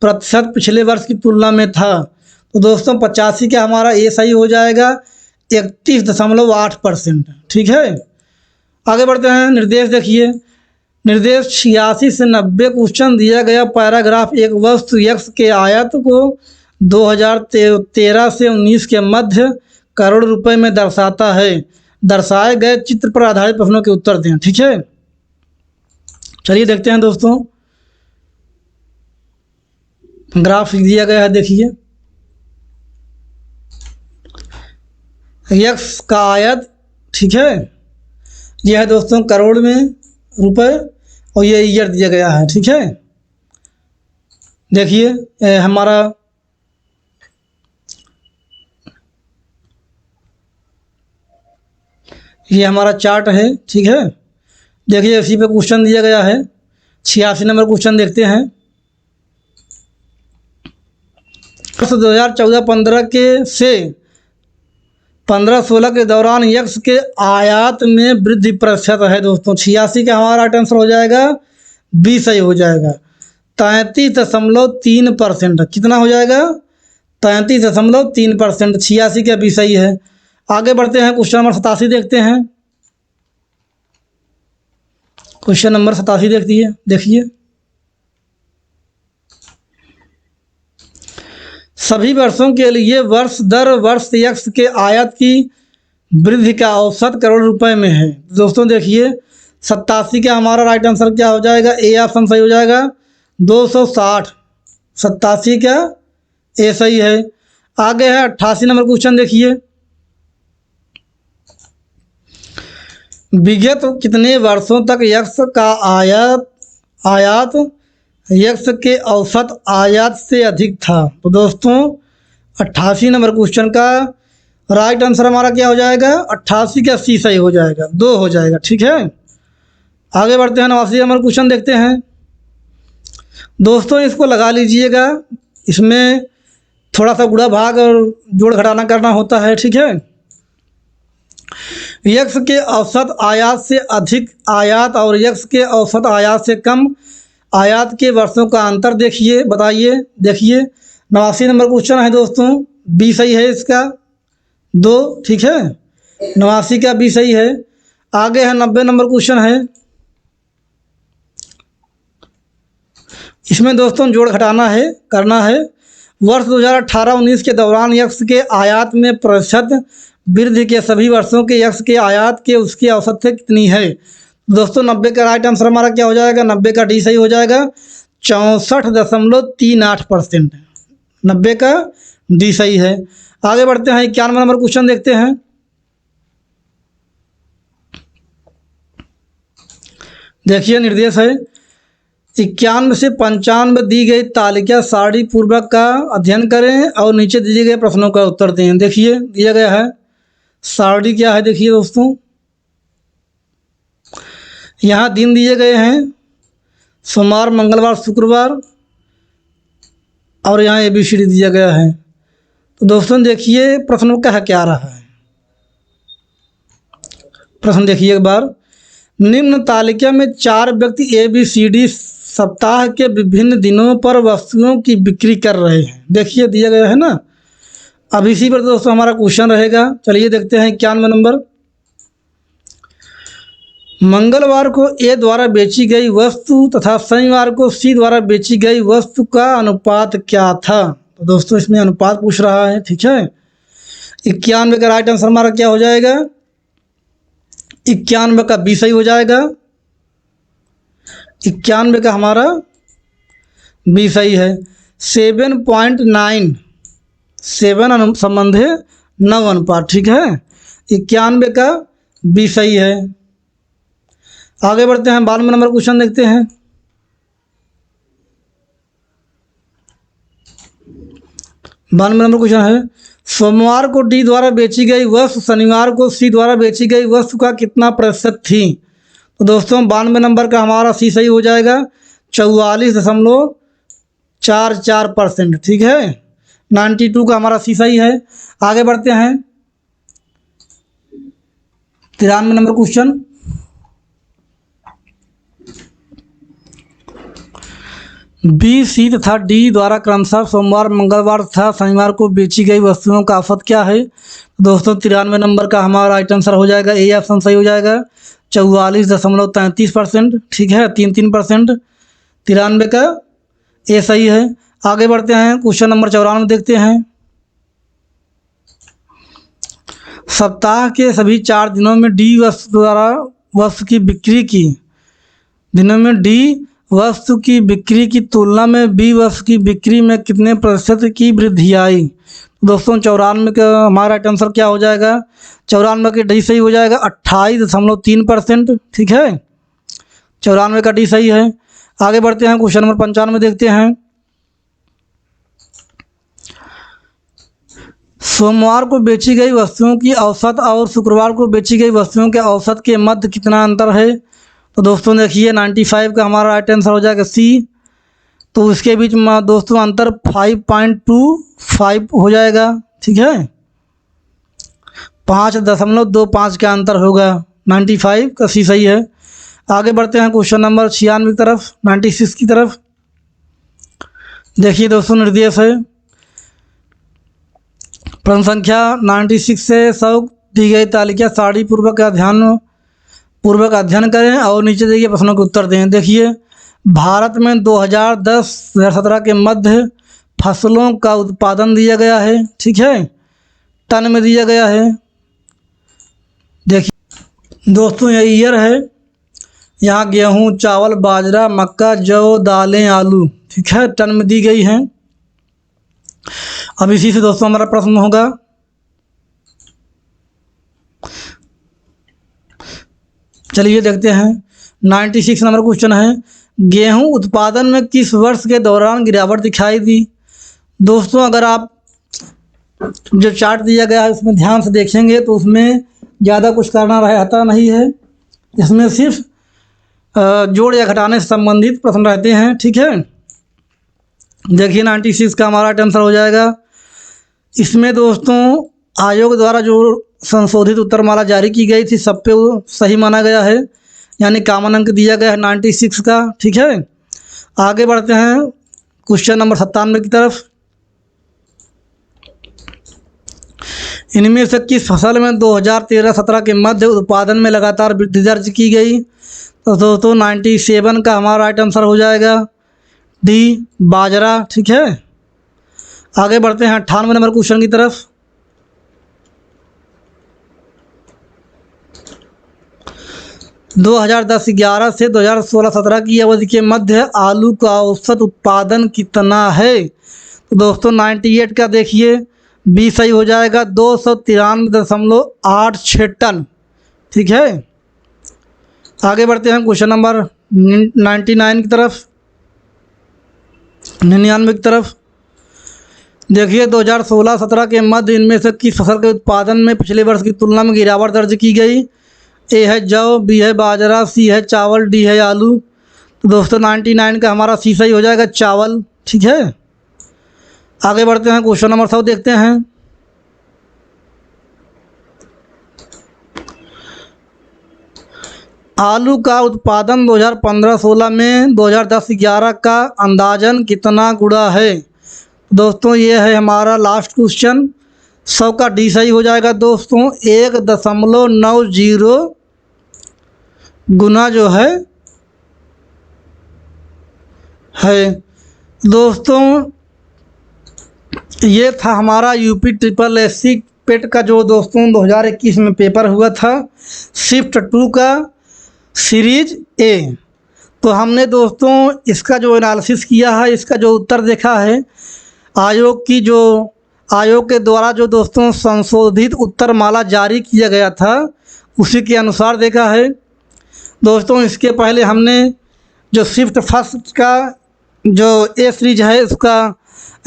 प्रतिशत पिछले वर्ष की तुलना में था। तो दोस्तों 85 का हमारा ए सही हो जाएगा, 31.8%, ठीक है। आगे बढ़ते हैं, निर्देश देखिए। निर्देश 86 से 90 क्वेश्चन दिया गया पैराग्राफ एक वस्तु यक्स के आयत को 2013 से 19 के मध्य करोड़ रुपए में दर्शाता है। दर्शाए गए चित्र पर आधारित प्रश्नों के उत्तर दें, ठीक है। चलिए देखते हैं दोस्तों, ग्राफ दिया गया है, देखिए यक्स का आयत, ठीक है, यह है दोस्तों करोड़ में रुपए और ये ईयर दिया गया है, ठीक है। देखिए हमारा ये हमारा चार्ट है, ठीक है। देखिए इसी पे क्वेश्चन दिया गया है। 86 नंबर क्वेश्चन देखते हैं। वर्ष 2014-15 के से 15-16 के दौरान यक्स के आयात में वृद्धि प्रतिशत है दोस्तों। 86 का हमारा राइट आंसर हो जाएगा, बी सही हो जाएगा, 33.3%। कितना हो जाएगा? 33.3%। 86 का बी सही है। आगे बढ़ते हैं, क्वेश्चन नंबर 87 देखते हैं। क्वेश्चन नंबर 87 देखिए, सभी वर्षों के लिए वर्ष दर वर्ष यक्स के आयत की वृद्धि का औसत करोड़ रुपए में है। दोस्तों देखिए 87 का हमारा राइट आंसर क्या हो जाएगा? ए ऑप्शन सही हो जाएगा, 260। 87 का ए सही है। आगे है 88 नंबर क्वेश्चन देखिए, विगत कितने वर्षों तक यक्स का आयात यक्स के औसत आयात से अधिक था? तो दोस्तों 88 नंबर क्वेश्चन का राइट आंसर हमारा क्या हो जाएगा? 88 का सी सही हो जाएगा, 2 हो जाएगा, ठीक है। आगे बढ़ते हैं, 89 नंबर क्वेश्चन देखते हैं। दोस्तों इसको लगा लीजिएगा, इसमें थोड़ा सा गुणा भाग और जोड़ घटाना करना होता है, ठीक है। यक्स के औसत आयात से अधिक आयात और यक्स के औसत आयात से कम आयात के वर्षों का अंतर देखिए, बताइए। देखिए 89 नंबर क्वेश्चन है दोस्तों, बी सही है इसका, 2, ठीक है। 89 का बी सही है। आगे है 90 नंबर क्वेश्चन है, इसमें दोस्तों जोड़ घटाना है, करना है। वर्ष 2018-19 के दौरान यक्स के आयात में प्रतिशत वृद्धि के सभी वर्षों के यक्स के आयात के उसके औसत से कितनी है? दोस्तों 90 का राइट आंसर हमारा क्या हो जाएगा? 90 का डी सही हो जाएगा, 64.38%। 90 का डी सही है। आगे बढ़ते हैं, 91 नंबर क्वेश्चन देखते हैं। देखिए निर्देश है, 91 से 95 दी गई तालिका सारणी पूर्वक का अध्ययन करें और नीचे दिए गए प्रश्नों का उत्तर दें। देखिए दिया गया है सारणी क्या है, देखिए दोस्तों यहाँ दिन दिए गए हैं, सोमवार, मंगलवार, शुक्रवार, और यहाँ ABCD दिया गया है। तो दोस्तों देखिए प्रश्न का क्या रहा है। प्रश्न देखिए एक बार, निम्न तालिका में 4 व्यक्ति ABCD सप्ताह के विभिन्न दिनों पर वस्तुओं की बिक्री कर रहे हैं। देखिए दिया गया है ना। अब इसी पर दोस्तों हमारा क्वेश्चन रहेगा। चलिए देखते हैं 91 नंबर। मंगलवार को A द्वारा बेची गई वस्तु तथा शनिवार को C द्वारा बेची गई वस्तु का अनुपात क्या था? तो दोस्तों इसमें अनुपात पूछ रहा है, ठीक है। 91 का राइट आंसर हमारा क्या हो जाएगा? 91 का बी सही हो जाएगा, 91 का हमारा बी सही है। 7.9 7 संबंध है 9 अनुपात, ठीक है। 91 का बी सही है। आगे बढ़ते हैं, 92 नंबर क्वेश्चन देखते हैं। 92 नंबर क्वेश्चन है, सोमवार को डी द्वारा बेची गई वस्तु शनिवार को सी द्वारा बेची गई वस्तु का कितना प्रतिशत थी। तो दोस्तों 92 नंबर का हमारा सी सही हो जाएगा, 44.44%, ठीक है। 92 का हमारा सी सही है। आगे बढ़ते हैं, 93 नंबर क्वेश्चन। बी सी तथा डी द्वारा क्रमशः सोमवार मंगलवार तथा शनिवार को बेची गई वस्तुओं का औसत क्या है। दोस्तों 93 नंबर का हमारा राइट आंसर हो जाएगा, ए ऑप्शन सही हो जाएगा, 44.33%, ठीक है, 3% 93 का ए सही है। आगे बढ़ते हैं, क्वेश्चन नंबर 94 देखते हैं। सप्ताह के सभी 4 दिनों में डी वस्तु द्वारा वस्तु की बिक्री की दिनों में डी वस्तु की बिक्री की तुलना में बी वस्तु की बिक्री में कितने प्रतिशत की वृद्धि आई। दोस्तों 94 का हमारा राइट आंसर क्या हो जाएगा, 94 का डी सही हो जाएगा, 28.3%, ठीक है, 94 का डी सही है। आगे बढ़ते हैं, क्वेश्चन नंबर 95 देखते हैं। सोमवार को बेची गई वस्तुओं की औसत और शुक्रवार को बेची गई वस्तुओं के औसत के मध्य कितना अंतर है। तो दोस्तों देखिए 95 का हमारा राइट आंसर हो जाएगा सी। तो इसके बीच में दोस्तों अंतर 5.25 हो जाएगा, ठीक है, 5.25 का अंतर होगा, 95 का सी सही है। आगे बढ़ते हैं, क्वेश्चन नंबर 96 की तरफ, 96 की तरफ। देखिए दोस्तों निर्देश है, प्रश्न संख्या 96 से 100 दी गई तालिका सारणी पूर्वक अध्ययन करें और नीचे दिए प्रश्नों के उत्तर दें। देखिए भारत में 2010-2017 के मध्य फसलों का उत्पादन दिया गया है, ठीक है, टन में दिया गया है। देखिए दोस्तों ये ईयर है, यहाँ गेहूँ, चावल, बाजरा, मक्का, जौ, दालें, आलू, ठीक है, टन में दी गई हैं। अब इसी से दोस्तों हमारा प्रश्न होगा, चलिए देखते हैं। 96 नंबर क्वेश्चन है, गेहूं उत्पादन में किस वर्ष के दौरान गिरावट दिखाई दी। दोस्तों अगर आप जो चार्ट दिया गया है उसमें ध्यान से देखेंगे तो उसमें ज़्यादा कुछ करना रहता नहीं है, इसमें सिर्फ जोड़ या घटाने से संबंधित प्रश्न रहते हैं, ठीक है। देखिए 96 का हमारा आंसर हो जाएगा। इसमें दोस्तों आयोग द्वारा जो संशोधित उत्तरमाला जारी की गई थी सब पे वो सही माना गया है, यानी कॉमन अंक दिया गया है 96 का, ठीक है। आगे बढ़ते हैं क्वेश्चन नंबर 97 की तरफ। इनमें से किस फसल में 2013-17 के मध्य उत्पादन में लगातार वृद्धि दर्ज की गई। तो दोस्तों 97 का हमारा राइट आंसर हो जाएगा डी, बाजरा, ठीक है। आगे बढ़ते हैं 98 नंबर क्वेश्चन की तरफ। दो 2010-11 से 2016-17 की अवधि के मध्य आलू का औसत उत्पादन कितना है। तो दोस्तों 98 का देखिए बी सही हो जाएगा, 293.86 टन, ठीक है। आगे बढ़ते हैं क्वेश्चन नंबर 99 की तरफ, 99 की तरफ। देखिए 2016-17 के मध्य इनमें से किस फसल के उत्पादन में पिछले वर्ष की तुलना में गिरावट दर्ज की गई। ए है जौ, बी है बाजरा, सी है चावल, डी है आलू। तो दोस्तों 99 का हमारा सी सही हो जाएगा, चावल, ठीक है। आगे बढ़ते हैं क्वेश्चन नंबर 100 देखते हैं। आलू का उत्पादन 2015-16 में 2010-11 का अंदाजन कितना गुणा है। दोस्तों ये है हमारा लास्ट क्वेश्चन, 100 का डी सही हो जाएगा। दोस्तों 1.90 गुना जो है दोस्तों ये था हमारा यूपी SSSC पेट का जो दोस्तों 2021 में पेपर हुआ था, शिफ्ट 2 का सीरीज ए। तो हमने दोस्तों इसका जो एनालिसिस किया है, इसका जो उत्तर देखा है, आयोग की जो आयोग के द्वारा जो दोस्तों संशोधित उत्तरमाला जारी किया गया था उसी के अनुसार देखा है। दोस्तों इसके पहले हमने जो शिफ्ट फर्स्ट का जो ए सीरीज है उसका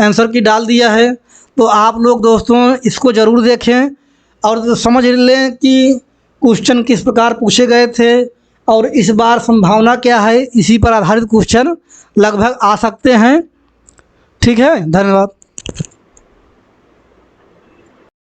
आंसर की डाल दिया है, तो आप लोग दोस्तों इसको ज़रूर देखें और समझ लें कि क्वेश्चन किस प्रकार पूछे गए थे और इस बार संभावना क्या है। इसी पर आधारित क्वेश्चन लगभग आ सकते हैं। ठीक है, धन्यवाद।